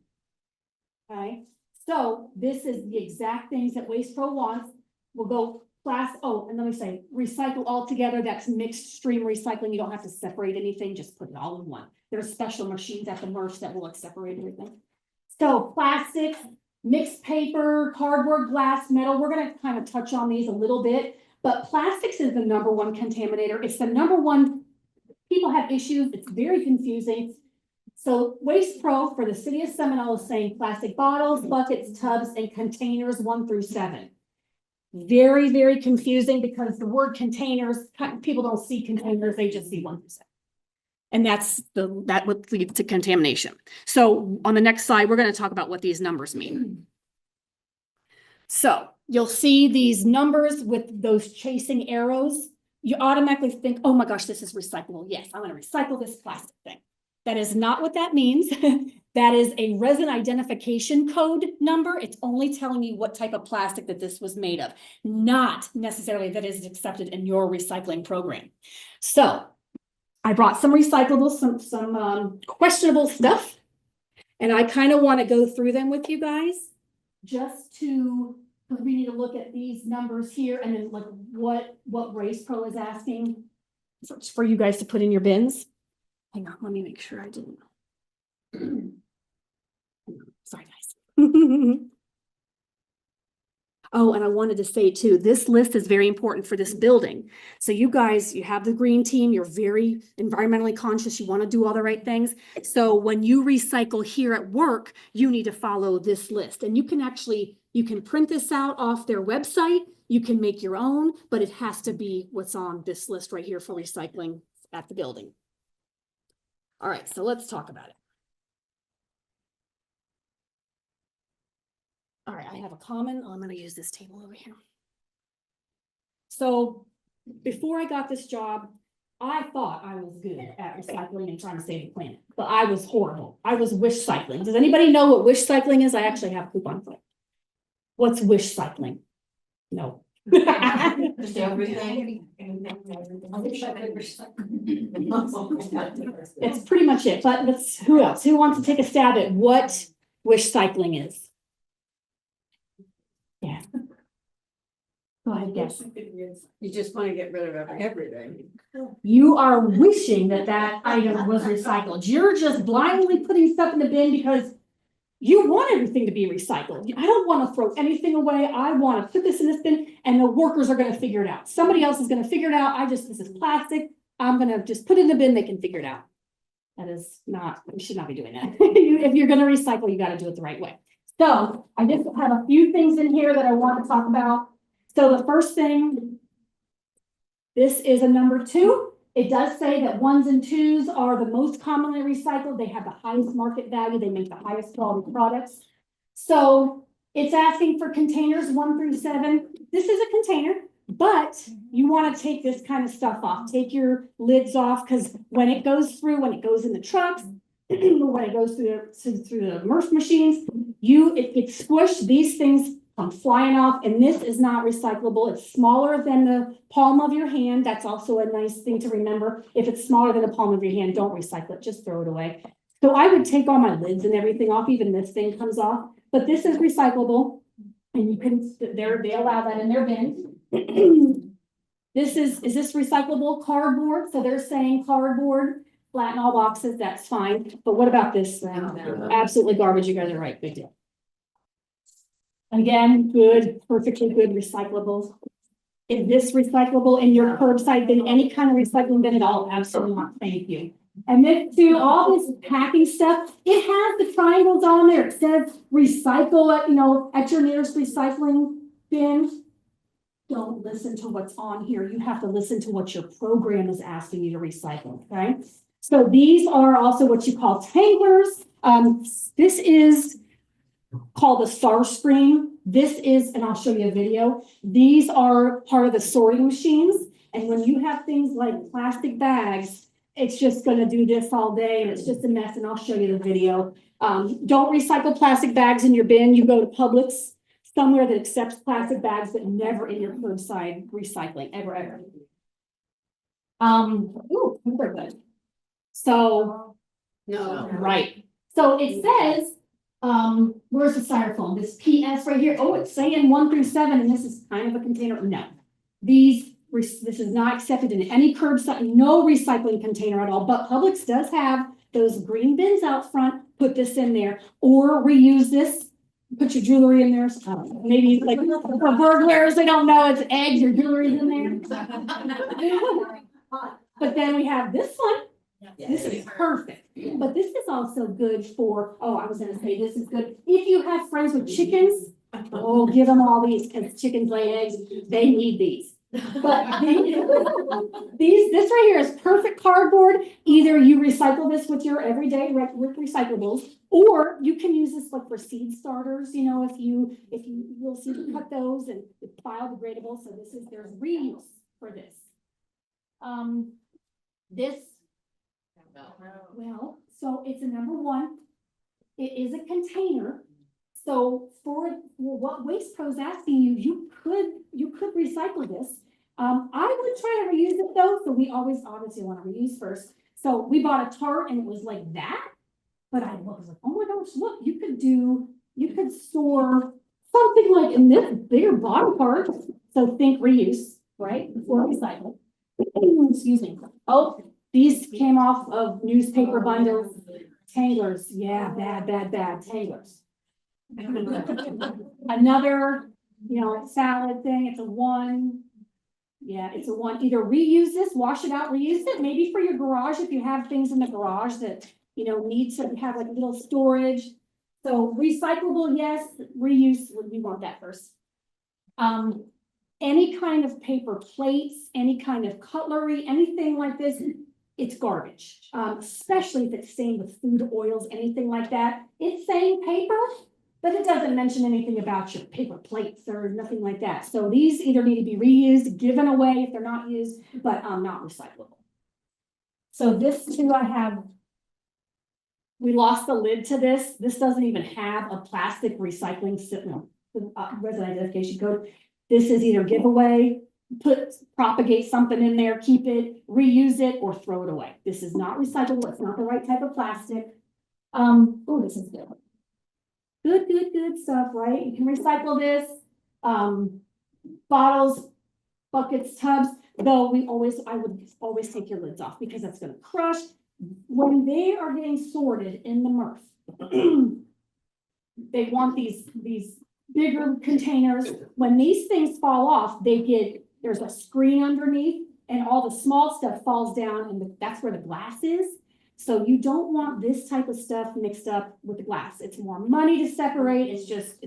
Okay. So this is the exact things that Waste Pro wants. We'll go and let me say, recycle all together. That's mixed stream recycling. You don't have to separate anything, just put it all in one. There's special machines at the MRF that will separate everything. So plastics, Mixed paper, cardboard, glass, metal, we're gonna kind of touch on these a little bit, but plastics is the number one contaminator. It's the number one, people have issues, it's very confusing. So Waste Pro for the city of Seminole is saying plastic bottles, buckets, tubs, and containers 1 through 7. Very, very confusing because the word containers, people don't see containers, they just see 1 through 7. And that would lead to contamination. So on the next slide, we're going to talk about what these numbers mean. So you'll see these numbers with those chasing arrows. You automatically think, oh my gosh, this is recyclable. Yes, I'm going to recycle this plastic thing. That is not what that means. That is a resin identification code number. It's only telling you what type of plastic that this was made of, not necessarily that is accepted in your recycling program. So I brought some recyclables, some questionable stuff, and I kind of want to go through them with you guys just to, because we need to look at these numbers here and then look what Waste Pro is asking for you guys to put in your bins. Hang on, let me make sure I didn't. Sorry, guys. Oh, and I wanted to say too, this list is very important for this building. So you guys, you have the green team, you're very environmentally conscious, you want to do all the right things. So when you recycle here at work, you need to follow this list. And you can print this out off their website, you can make your own, but it has to be what's on this list right here for recycling at the building. All right, so let's talk about it. All right, I have a comment. I'm going to use this table over here. So before I got this job, I thought I was good at recycling and trying to save the planet, but I was horrible. I was wish cycling. Does anybody know what wish cycling is? I actually have a coupon for it. What's wish cycling? No. Just everything. It's pretty much it, but who else? Who wants to take a stab at what wish cycling is? Yeah. Go ahead, guess. You just want to get rid of everything. You are wishing that item was recycled. You're just blindly putting stuff in the bin because you want everything to be recycled. I don't want to throw anything away. I want to put this in this bin and the workers are going to figure it out. Somebody else is going to figure it out. This is plastic. I'm going to just put it in the bin. They can figure it out. That is not, you should not be doing that. If you're going to recycle, you got to do it the right way. So I just have a few things in here that I want to talk about. So the first thing, this is a number 2. It does say that 1s and 2s are the most commonly recycled. They have the highest market value. They make the highest quality products. So it's asking for containers 1 through 7. This is a container, but you want to take this kind of stuff off. Take your lids off because when it goes in the trucks, when it goes through the MRF machines, it gets squished. These things come flying off, and this is not recyclable. It's smaller than the palm of your hand. That's also a nice thing to remember. If it's smaller than the palm of your hand, don't recycle it. Just throw it away. So I would take all my lids and everything off. Even this thing comes off, but this is recyclable, and you can. They allow that in their bin. Is this recyclable cardboard? So they're saying cardboard. Flatten all boxes, that's fine. But what about this? Absolutely garbage. You guys are right. Big deal. Again, good, perfectly good recyclables. Is this recyclable in your curbside bin? Any kind of recycling bin at all? Absolutely not. Thank you. And then to all this packing stuff, it has the triangles on there. It says recycle at your nearest recycling bin. Don't listen to what's on here. You have to listen to what your program is asking you to recycle. Okay. So these are also what you call tanglers. This is called a SAR screen. This is, and I'll show you a video. These are part of the sorting machines. And when you have things like plastic bags, it's just going to do this all day and it's just a mess. And I'll show you the video. Don't recycle plastic bags in your bin. You go to Publix, somewhere that accepts plastic bags, but never in your curbside recycling, ever. Ooh, very good. So, No. right. So it says, where's the styrofoam? This PS right here. Oh, it's saying 1 through 7, and this is kind of a container. No, this is not accepted in any curbside, no recycling container at all. But Publix does have those green bins out front. Put this in there or reuse this put your jewelry in there. Maybe like for burglars, they don't know it's eggs or jewelry's in there. But then we have this one. This is perfect, but this is also good for, oh, I was gonna say, this is good. If you have friends with chickens, oh, give them all these, because chickens lay eggs, they need these. But this right here is perfect cardboard. Either you recycle this with your everyday recyclables, or you can use this like for seed starters, you know, if you'll see cut those and it's biodegradable. So there's reuse for this. Well, so it's a number one. It is a container. So for what Waste Pro's asking you, you could recycle this. I would try to reuse it though, so we always obviously want to reuse first. So we bought a tart and it was like that, but I was like, oh my gosh, look, you could store something like in this bigger bottom part. So think reuse, right? Or recycle. Excuse me. Oh, these came off of newspaper bundles. Tanglers, yeah, bad tanglers. Another, salad thing, it's a one. Yeah, it's a one. Either reuse this, wash it out, reuse it, maybe for your garage, if you have things in the garage that, need to have like a little storage. So recyclable, yes, reuse, we want that first. Any kind of paper plates, any kind of cutlery, anything like this, it's garbage. Especially if it's stained with food oils, anything like that. It's saying paper, but it doesn't mention anything about your paper plates or nothing like that. So these either need to be reused, given away if they're not used, but not recyclable. So this too, we lost the lid to this. This doesn't even have a plastic recycling resident identification code. This is either giveaway, propagate something in there, keep it, reuse it, or throw it away. This is not recyclable. It's not the right type of plastic. Oh, this is good. Good stuff, right? You can recycle this. Bottles, buckets, tubs, though I would always take your lids off because that's gonna crush. When they are getting sorted in the MRF, they want these bigger containers. When these things fall off, there's a screen underneath and all the small stuff falls down and that's where the glass is. So you don't want this type of stuff mixed up with the glass. It's more money to separate. It's just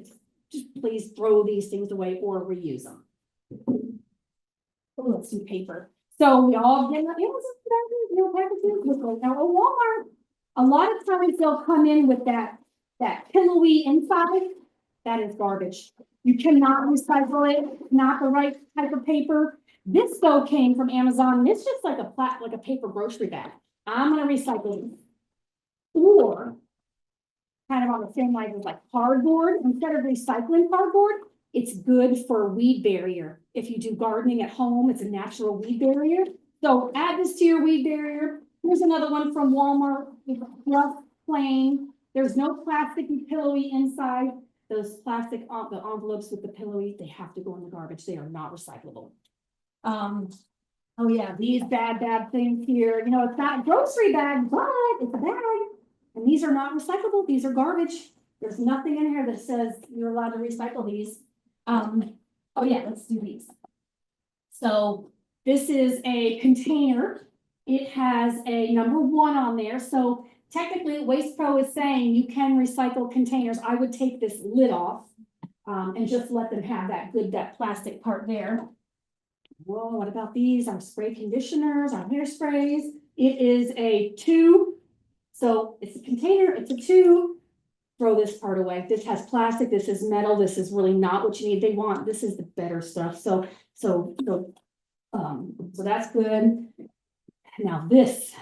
please throw these things away or reuse them. Oh, let's do paper. So we all get packages. Now at Walmart, a lot of times they'll come in with that pillowy inside. That is garbage. You cannot recycle it. Not the right type of paper. This though came from Amazon. It's just like a paper grocery bag. I'm gonna recycle it. Or kind of on the same line as like cardboard. Instead of recycling cardboard, it's good for weed barrier. If you do gardening at home, it's a natural weed barrier. So add this to your weed barrier. Here's another one from Walmart. It's just plain. There's no plastic and pillowy inside. Those plastic the envelopes with the pillowy, they have to go in the garbage. They are not recyclable. Oh yeah, these bad things here. It's not a grocery bag, but it's a bag. And these are not recyclable. These are garbage. There's nothing in here that says you're allowed to recycle these. Oh yeah, let's do these. So this is a container. It has a number 1 on there. So technically Waste Pro is saying you can recycle containers. I would take this lid off and just let them have that plastic part there. Whoa, what about these? Our spray conditioners, our hairsprays. It is a 2. So it's a container, it's a 2. Throw this part away. This has plastic, this is metal, this is really not what you need. This is the better stuff. So that's good. Now this,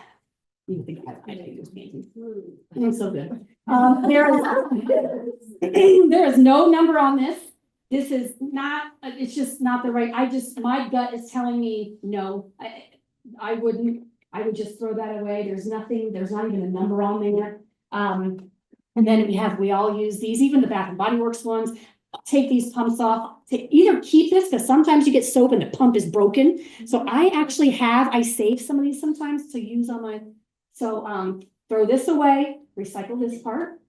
you think I think this painting. It's so good. There is no number on this. This is not, it's just not the right, my gut is telling me, no, I would just throw that away. There's not even a number on there. And then we all use these, even the Bath and Body Works ones. Take these pumps off, either keep this, because sometimes you get soap and the pump is broken. So I save some of these sometimes to use on my, throw this away, recycle this part.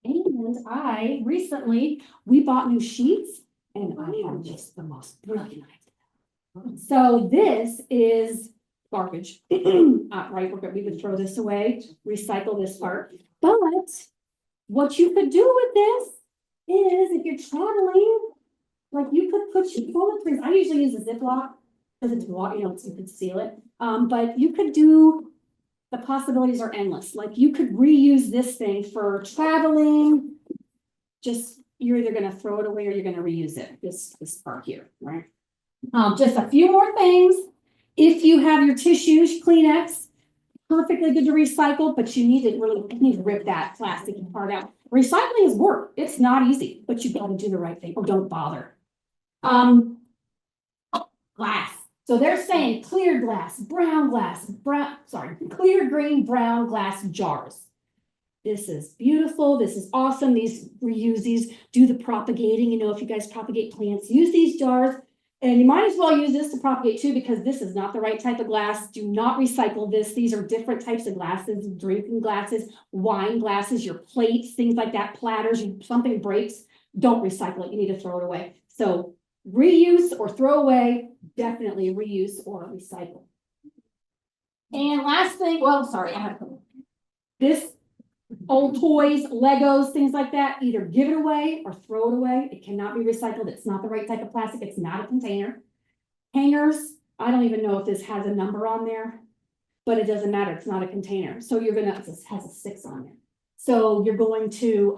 And I recently, we bought new sheets and I have just the most brilliant idea. So this is garbage. Right, we would throw this away, recycle this part. But what you could do with this is if you're traveling, like you could put your toiletries, I usually use a Ziploc because it's water, you know, so you could seal it. But you could do, the possibilities are endless. Like you could reuse this thing for traveling. Just, you're either gonna throw it away or you're gonna reuse it, this part here, right? Just a few more things. If you have your tissues, Kleenex, perfectly good to recycle, but you need to rip that plastic part out. Recycling is work. It's not easy, but you've got to do the right thing or don't bother. Glass. So they're saying clear glass, clear, green, brown glass jars. This is beautiful. This is awesome. These reuse these, do the propagating. You know, if you guys propagate plants, use these jars. And you might as well use this to propagate too, because this is not the right type of glass. Do not recycle this. These are different types of glasses, drinking glasses, wine glasses, your plates, things like that, platters, something breaks, don't recycle it. You need to throw it away. So reuse or throw away, definitely reuse or recycle. And last thing, well, sorry, I have this. Old toys, Legos, things like that, either give it away or throw it away. It cannot be recycled. It's not the right type of plastic. It's not a container. Hangers, I don't even know if this has a number on there, but it doesn't matter. It's not a container. So you're gonna, this has a 6 on there. So you're going to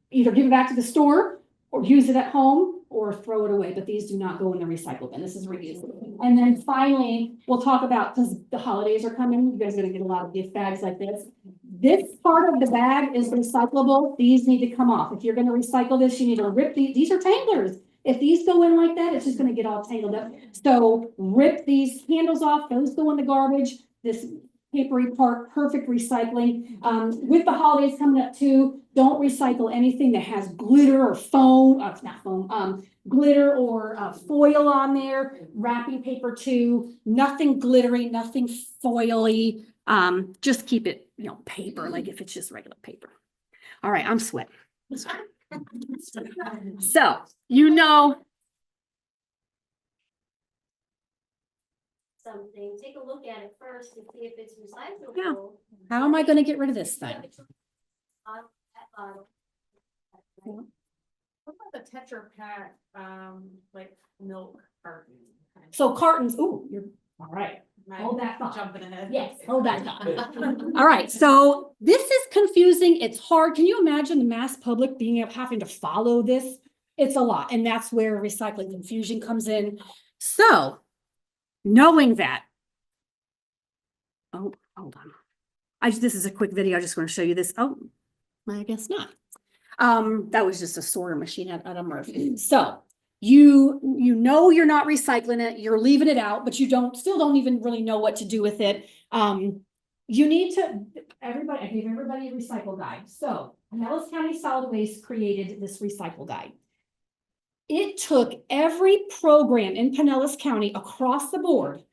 either give it back to the store or use it at home or throw it away, but these do not go in the recycle bin. This is reusable. And then finally, we'll talk about, because the holidays are coming, you guys are gonna get a lot of gift bags like this. This part of the bag is recyclable. These need to come off. If you're gonna recycle this, you need to rip these are tanglers. If these go in like that, it's just gonna get all tangled up. So rip these handles off, those go in the garbage. This papery part, perfect recycling. With the holidays coming up too, don't recycle anything that has glitter or foam, not foam, glitter or foil on there, wrapping paper too, nothing glittery, nothing foily. Just keep it, you know, paper, like if it's just regular paper. All right, I'm sweating. So, you know, Something, take a look at it first to see if it's recyclable. Yeah. How am I going to get rid of this thing? What about the Tetra Pak, like milk carton? So cartons, ooh, you're all right. Hold that thought. Jumping ahead. Yes, hold that thought. All right, so this is confusing. It's hard. Can you imagine the mass public having to follow this? It's a lot, and that's where recycling confusion comes in. So, knowing that, oh, hold on. This is a quick video. I just want to show you this. Oh, I guess not. That was just a sorter machine at a Murphy. So you know you're not recycling it, you're leaving it out, but you still don't even really know what to do with it. You need to, I gave everybody a recycle guide. So Pinellas County Solid Waste created this recycle guide. It took every program in Pinellas County across the board,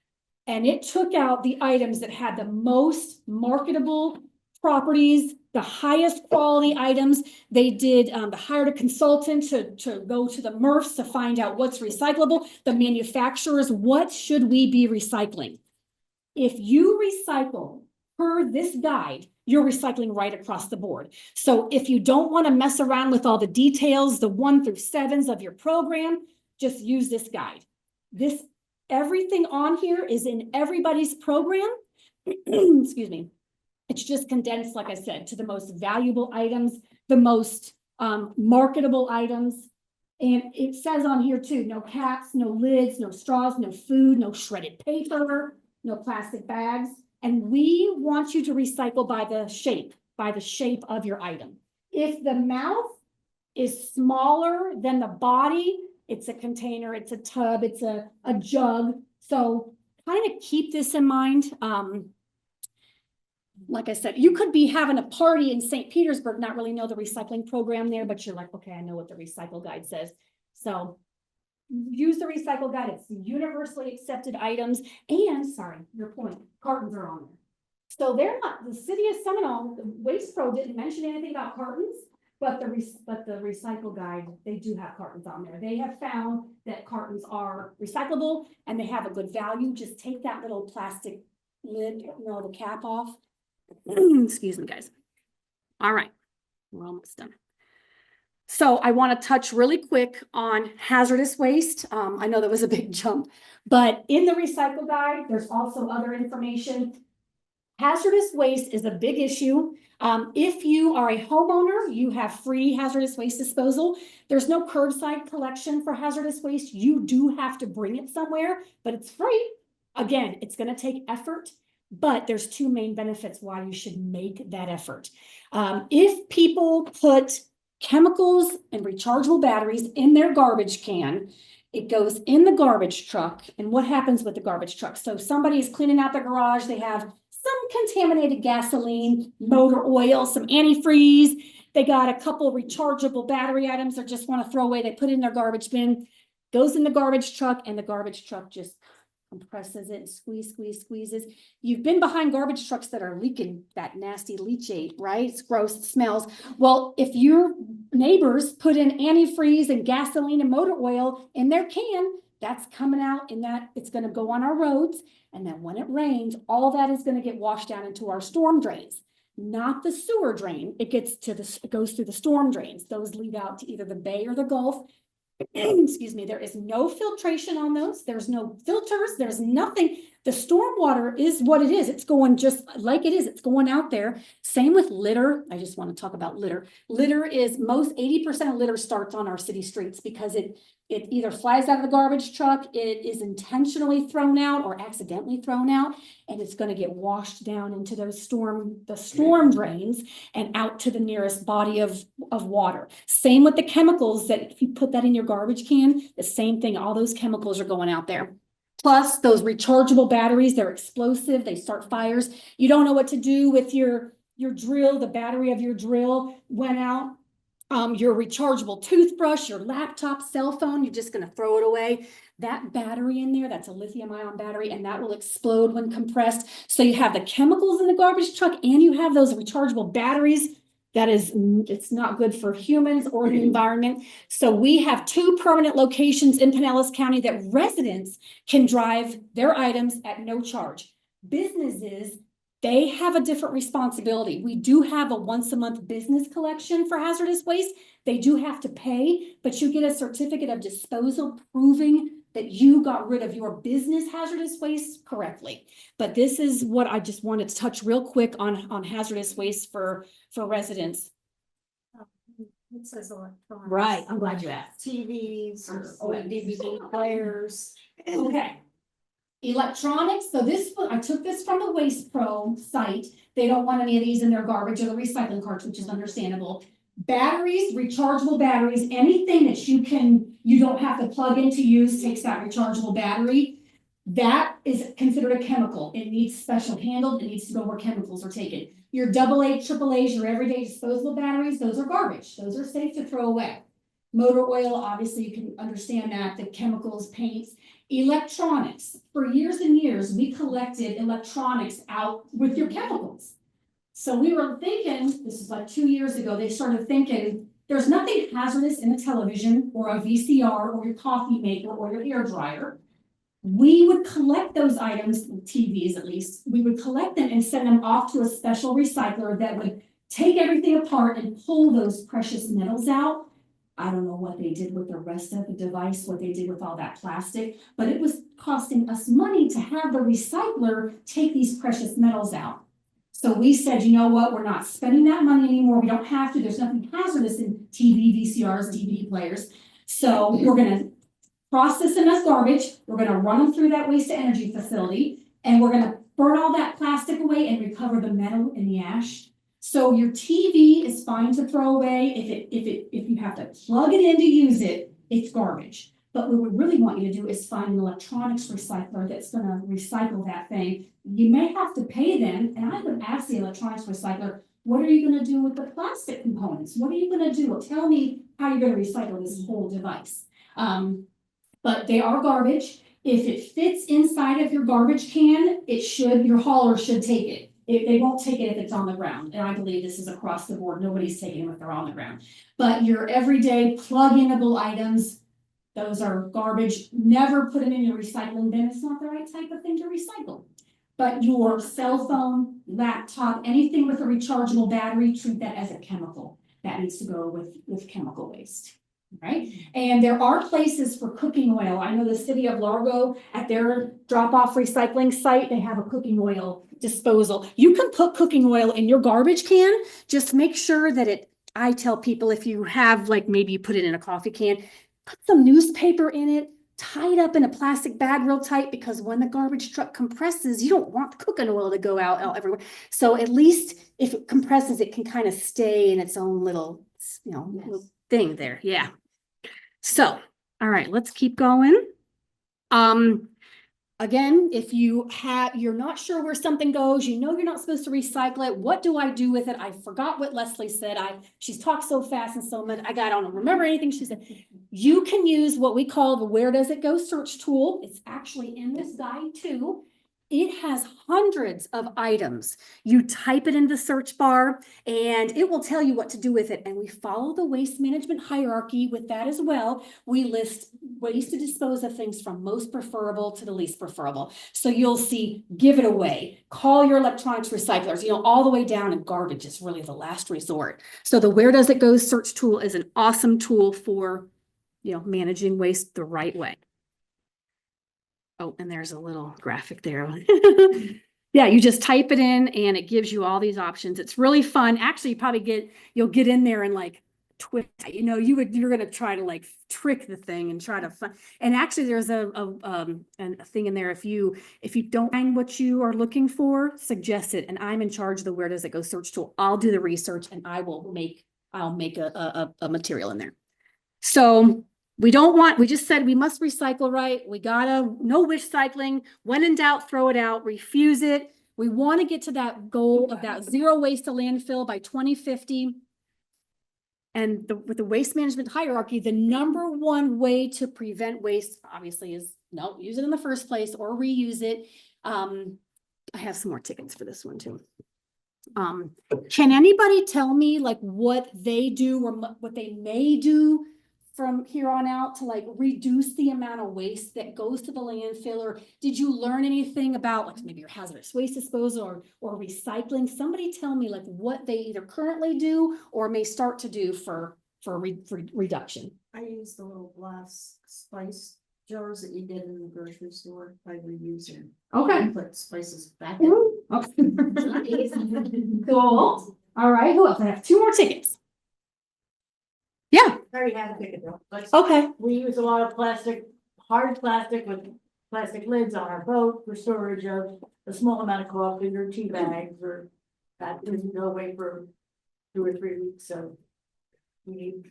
and it took out the items that had the most marketable properties, the highest quality items. They did, hired a consultant to go to the MRFs to find out what's recyclable, the manufacturers, what should we be recycling? If you recycle per this guide, you're recycling right across the board. So if you don't want to mess around with all the details, the 1 through 7s of your program, just use this guide. Everything on here is in everybody's program. Excuse me. It's just condensed, like I said, to the most valuable items, the most marketable items. And it says on here too, no caps, no lids, no straws, no food, no shredded paper, no plastic bags. And we want you to recycle by the shape of your item. If the mouth is smaller than the body, it's a container, it's a tub, it's a jug. So kind of keep this in mind. Like I said, you could be having a party in St. Petersburg, not really know the recycling program there, but you're like, okay, I know what the recycle guide says. So use the recycle guide. It's universally accepted items. And sorry, your point, cartons are on there. So they're not, the city of Seminole, the Waste Pro didn't mention anything about cartons, But the recycle guide, they do have cartons on there. They have found that cartons are recyclable and they have a good value. Just take that little plastic lid, the cap off. Excuse me, guys. All right, we're almost done. So I want to touch really quick on hazardous waste. I know that was a big jump, but in the recycle guide, there's also other information. Hazardous waste is a big issue. If you are a homeowner, you have free hazardous waste disposal. There's no curbside collection for hazardous waste. You do have to bring it somewhere, but it's free. Again, it's going to take effort, but there's two main benefits why you should make that effort. If people put chemicals and rechargeable batteries in their garbage can, it goes in the garbage truck. And what happens with the garbage truck? So somebody is cleaning out their garage. They have some contaminated gasoline, motor oil, some antifreeze. They got a couple rechargeable battery items they just want to throw away. They put it in their garbage bin, goes in the garbage truck, and the garbage truck just compresses it and squeezes. You've been behind garbage trucks that are leaking that nasty leachate, right? It's gross, it smells. Well, if your neighbors put in antifreeze and gasoline and motor oil in their can, that's coming out and that it's going to go on our roads. And then when it rains, all that is going to get washed down into our storm drains, not the sewer drain. It goes through the storm drains. Those lead out to either the bay or the Gulf. Excuse me, there is no filtration on those. There's no filters. There's nothing. The storm water is what it is. It's going just like it is. It's going out there. Same with litter. I just want to talk about litter. Litter is 80% of litter starts on our city streets because it either flies out of the garbage truck, it is intentionally thrown out or accidentally thrown out, and it's going to get washed down into the storm drains and out to the nearest body of water. Same with the chemicals that if you put that in your garbage can, the same thing, all those chemicals are going out there. Plus those rechargeable batteries, they're explosive, they start fires. You don't know what to do with your drill, the battery of your drill went out. Your rechargeable toothbrush, your laptop, cell phone, you're just going to throw it away. That battery in there, that's a lithium-ion battery, and that will explode when compressed. So you have the chemicals in the garbage truck and you have those rechargeable batteries. It's not good for humans or the environment. So we have 2 permanent locations in Pinellas County that residents can drive their items at no charge. Businesses, they have a different responsibility. We do have a once-a-month business collection for hazardous waste. They do have to pay, but you get a certificate of disposal proving that you got rid of your business hazardous waste correctly. But this is what I just wanted to touch real quick on hazardous waste for residents. It says electronics. Right, I'm glad you asked. TVs or DVD players. Okay. Electronics, so I took this from the Waste Pro site. They don't want any of these in their garbage or the recycling carts, which is understandable. Batteries, rechargeable batteries, anything that you don't have to plug in to use takes that rechargeable battery. That is considered a chemical. It needs special handled. It needs to go where chemicals are taken. Your AA, AAAs, your everyday disposable batteries, those are garbage. Those are safe to throw away. Motor oil, obviously you can understand that, the chemicals, paints. Electronics, for years and years, we collected electronics out with your chemicals. So we were thinking, this is like 2 years ago, they started thinking, there's nothing hazardous in a television or a VCR or your coffee maker or your hair dryer. We would collect those items, TVs at least, we would collect them and send them off to a special recycler that would take everything apart and pull those precious metals out. I don't know what they did with the rest of the device, what they did with all that plastic, but it was costing us money to have the recycler take these precious metals out. So we said, you know what, we're not spending that money anymore. We don't have to. There's nothing hazardous in TV, VCRs, DVD players. So we're going to process them as garbage. We're going to run them through that waste to energy facility, and we're going to burn all that plastic away and recover the metal and the ash. So your TV is fine to throw away. If you have to plug it in to use it, it's garbage. But what we really want you to do is find an electronics recycler that's going to recycle that thing. You may have to pay them, and I would ask the electronics recycler, what are you going to do with the plastic components? What are you going to do? Well, tell me how you're going to recycle this whole device. But they are garbage. If it fits inside of your garbage can, your hauler should take it. They won't take it if it's on the ground, and I believe this is across the board, nobody's taking them if they're on the ground. But your everyday plug-inable items, those are garbage, never put them in your recycling bin, it's not the right type of thing to recycle. But your cell phone, laptop, anything with a rechargeable battery, treat that as a chemical. That needs to go with chemical waste, right? And there are places for cooking oil. I know the city of Largo, at their drop-off recycling site, they have a cooking oil disposal. You can put cooking oil in your garbage can, just make sure that I tell people, if you have, like, maybe you put it in a coffee can, put some newspaper in it, tie it up in a plastic bag real tight, because when the garbage truck compresses, you don't want the cooking oil to go out everywhere. So at least if it compresses, it can kind of stay in its own little, little thing there. Yeah. So, all right, let's keep going. Again, if you're not sure where something goes, you're not supposed to recycle it. What do I do with it? I forgot what Leslie said. She's talked so fast and so much. I don't remember anything she said. You can use what we call the Where Does It Go search tool. It's actually in this guide too. It has hundreds of items. You type it in the search bar and it will tell you what to do with it. And we follow the waste management hierarchy with that as well. We list ways to dispose of things from most preferable to the least preferable. So you'll see, give it away, call your electronics recyclers, all the way down, and garbage is really the last resort. So the Where Does It Go search tool is an awesome tool for, managing waste the right way. Oh, and there's a little graphic there. Yeah, you just type it in and it gives you all these options. It's really fun. Actually, you'll get in there and like twist, you're going to try to like trick the thing and try to find. And actually there's a thing in there. If you don't find what you are looking for, suggest it. And I'm in charge of the Where Does It Go search tool. I'll do the research and I'll make a material in there. So we just said we must recycle right. We no wish cycling. When in doubt, throw it out, refuse it. We want to get to that goal of that zero waste to landfill by 2050. And with the waste management hierarchy, the number one way to prevent waste, obviously, is don't use it in the first place or reuse it. I have some more tickets for this one too. Can anybody tell me like what they do or what they may do from here on out to like reduce the amount of waste that goes to the landfill? Or did you learn anything about like maybe your hazardous waste disposal or recycling? Somebody tell me like what they either currently do or may start to do for reduction. I use the little glass spice jars that you get in the grocery store. I reuse them. Okay. Put spices back in. Okay. Cool. All right. Who else? I have 2 more tickets. Yeah. I already had a ticket though. But Okay. we use a lot of hard plastic with plastic lids on our boat for storage of a small amount of coffee or tea bags, or that doesn't go away for 2 or 3 weeks, so we need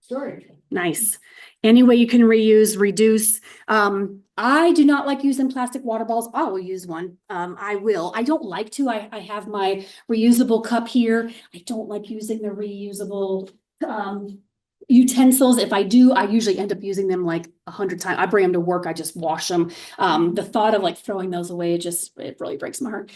storage. Nice. Any way you can reuse, reduce. I do not like using plastic water bottles. I will use one. I will. I don't like to. I have my reusable cup here. I don't like using the reusable utensils. If I do, I usually end up using them like 100 times. I bring them to work. I just wash them. The thought of like throwing those away, it really breaks my heart.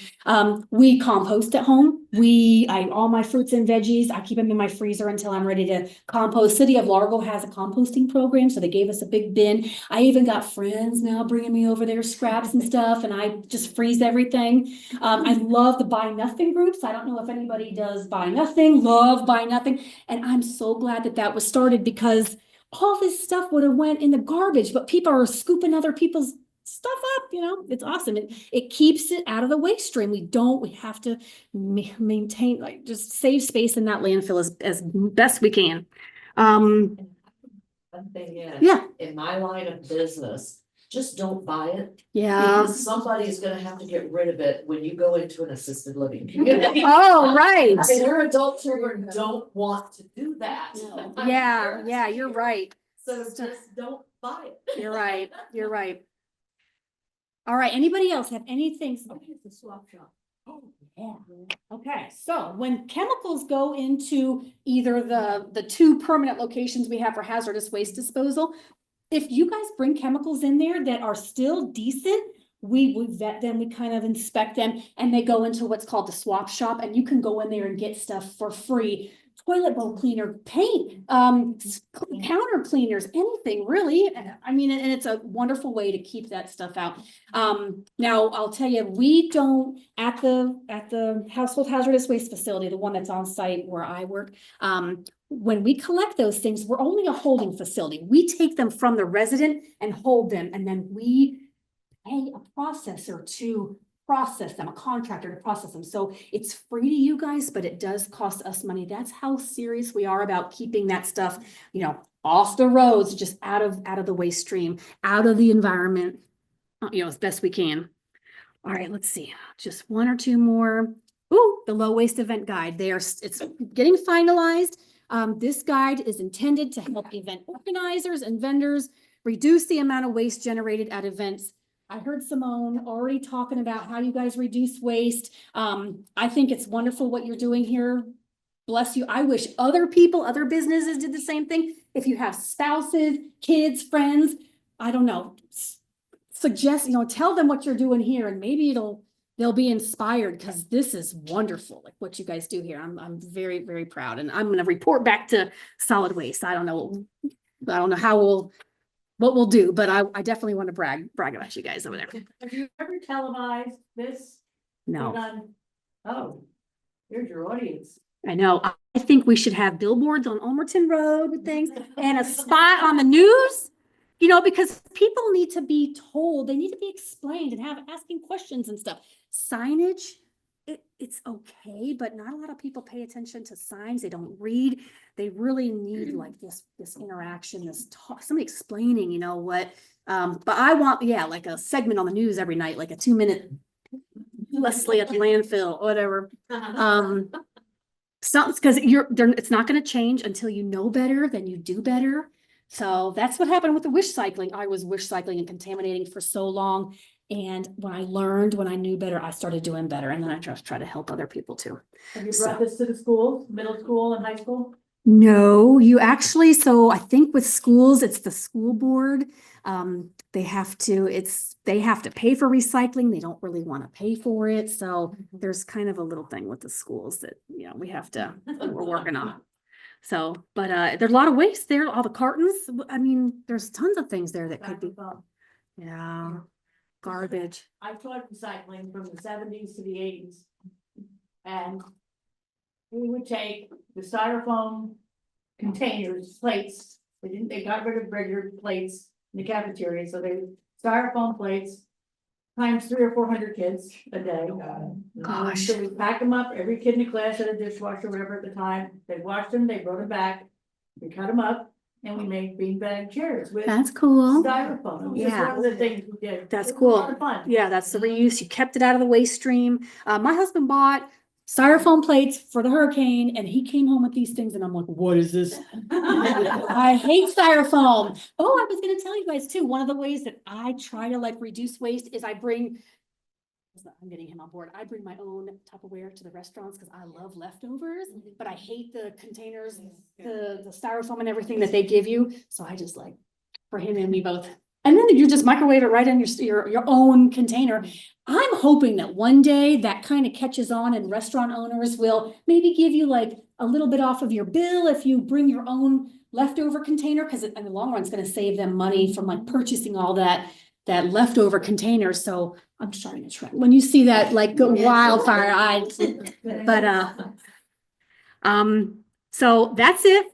We compost at home. All my fruits and veggies, I keep them in my freezer until I'm ready to compost. City of Largo has a composting program, so they gave us a big bin. I even got friends now bringing me over their scraps and stuff, and I just freeze everything. I love the Buy Nothing groups. I don't know if anybody does Buy Nothing, love Buy Nothing. And I'm so glad that was started, because all this stuff would have went in the garbage, but people are scooping other people's stuff up, it's awesome. It keeps it out of the waste stream. We have to maintain, like, just save space in that landfill as best we can. One thing is, Yeah. in my line of business, just don't buy it. Yeah. Because somebody's gonna have to get rid of it when you go into an assisted living community. Oh, right. And your adult children don't want to do that. Yeah, you're right. So just don't buy it. You're right. You're right. All right. Anybody else have anything? It's a swap shop. Oh, yeah. Okay. So when chemicals go into either the 2 permanent locations we have for hazardous waste disposal, if you guys bring chemicals in there that are still decent, we vet them, we kind of inspect them, and they go into what's called the swap shop, and you can go in there and get stuff for free. Toilet bowl cleaner, paint, counter cleaners, anything really. I mean, and it's a wonderful way to keep that stuff out. Now I'll tell you, we don't, at the household hazardous waste facility, the one that's on site where I work, when we collect those things, we're only a holding facility. We take them from the resident and hold them, and then we pay a processor to process them, a contractor to process them. So it's free to you guys, but it does cost us money. That's how serious we are about keeping that stuff, you know, off the roads, just out of the waste stream, out of the environment, you know, as best we can. All right, let's see, just one or two more. Ooh, the low waste event guide. It's getting finalized. This guide is intended to help event organizers and vendors reduce the amount of waste generated at events. I heard Simone already talking about how you guys reduce waste. I think it's wonderful what you're doing here. Bless you. I wish other people, other businesses did the same thing. If you have spouses, kids, friends, I don't know, suggest, you know, tell them what you're doing here, and maybe they'll be inspired, because this is wonderful, like what you guys do here. I'm very, very proud, and I'm going to report back to solid waste. I don't know how what we'll do, but I definitely want to brag about you guys over there. Have you ever televised this? No, Oh, here's your audience. I know. I think we should have billboards on Ulmerton Road with things, and a spot on the news, you know, because people need to be told, they need to be explained and asking questions and stuff. Signage, it's okay, but not a lot of people pay attention to signs. They don't read. They really need like this interaction, this talk, somebody explaining, you know, what, but I want, like a segment on the news every night, like a 2-minute Leslie at the landfill, whatever. Something, because it's not going to change until you know better, then you do better. So that's what happened with the wish cycling. I was wish cycling and contaminating for so long. And when I knew better, I started doing better. And then I just try to help other people too. Have you brought this to the schools, middle school and high school? No, you actually, so I think with schools, it's the school board. They have to pay for recycling. They don't really want to pay for it. So there's kind of a little thing with the schools that, you know, we're working on. So, but there's a lot of waste there, all the cartons. I mean, there's tons of things there that could be, garbage. I taught recycling from the 70s to the 80s. And we would take the styrofoam containers, plates. They got rid of regular plates in the cafeteria, so styrofoam plates times 300 or 400 kids a day. Gosh. So we pack them up, every kid in the class had a dishwasher, whatever at the time. They washed them, they brought them back, we cut them up, and we made beanbag chairs with That's cool. styrofoam. It was just Yeah. one of the things we did. That's It was cool. a lot of fun. Yeah, that's the reuse. You kept it out of the waste stream. My husband bought styrofoam plates for the hurricane, and he came home with these things, and I'm like, what is this? I hate styrofoam. Oh, I was gonna tell you guys too, one of the ways that I try to like reduce waste is I'm getting him on board. I bring my own Tupperware to the restaurants because I love leftovers, but I hate the containers, the styrofoam and everything that they give you. So I just like, for him and me both. And then you just microwave it right in your own container. I'm hoping that one day that kind of catches on, and restaurant owners will maybe give you like a little bit off of your bill if you bring your own leftover container, because in the long run, it's going to save them money from like purchasing all that leftover container. So I'm starting a trend. When you see that like go wildfire, so that's it.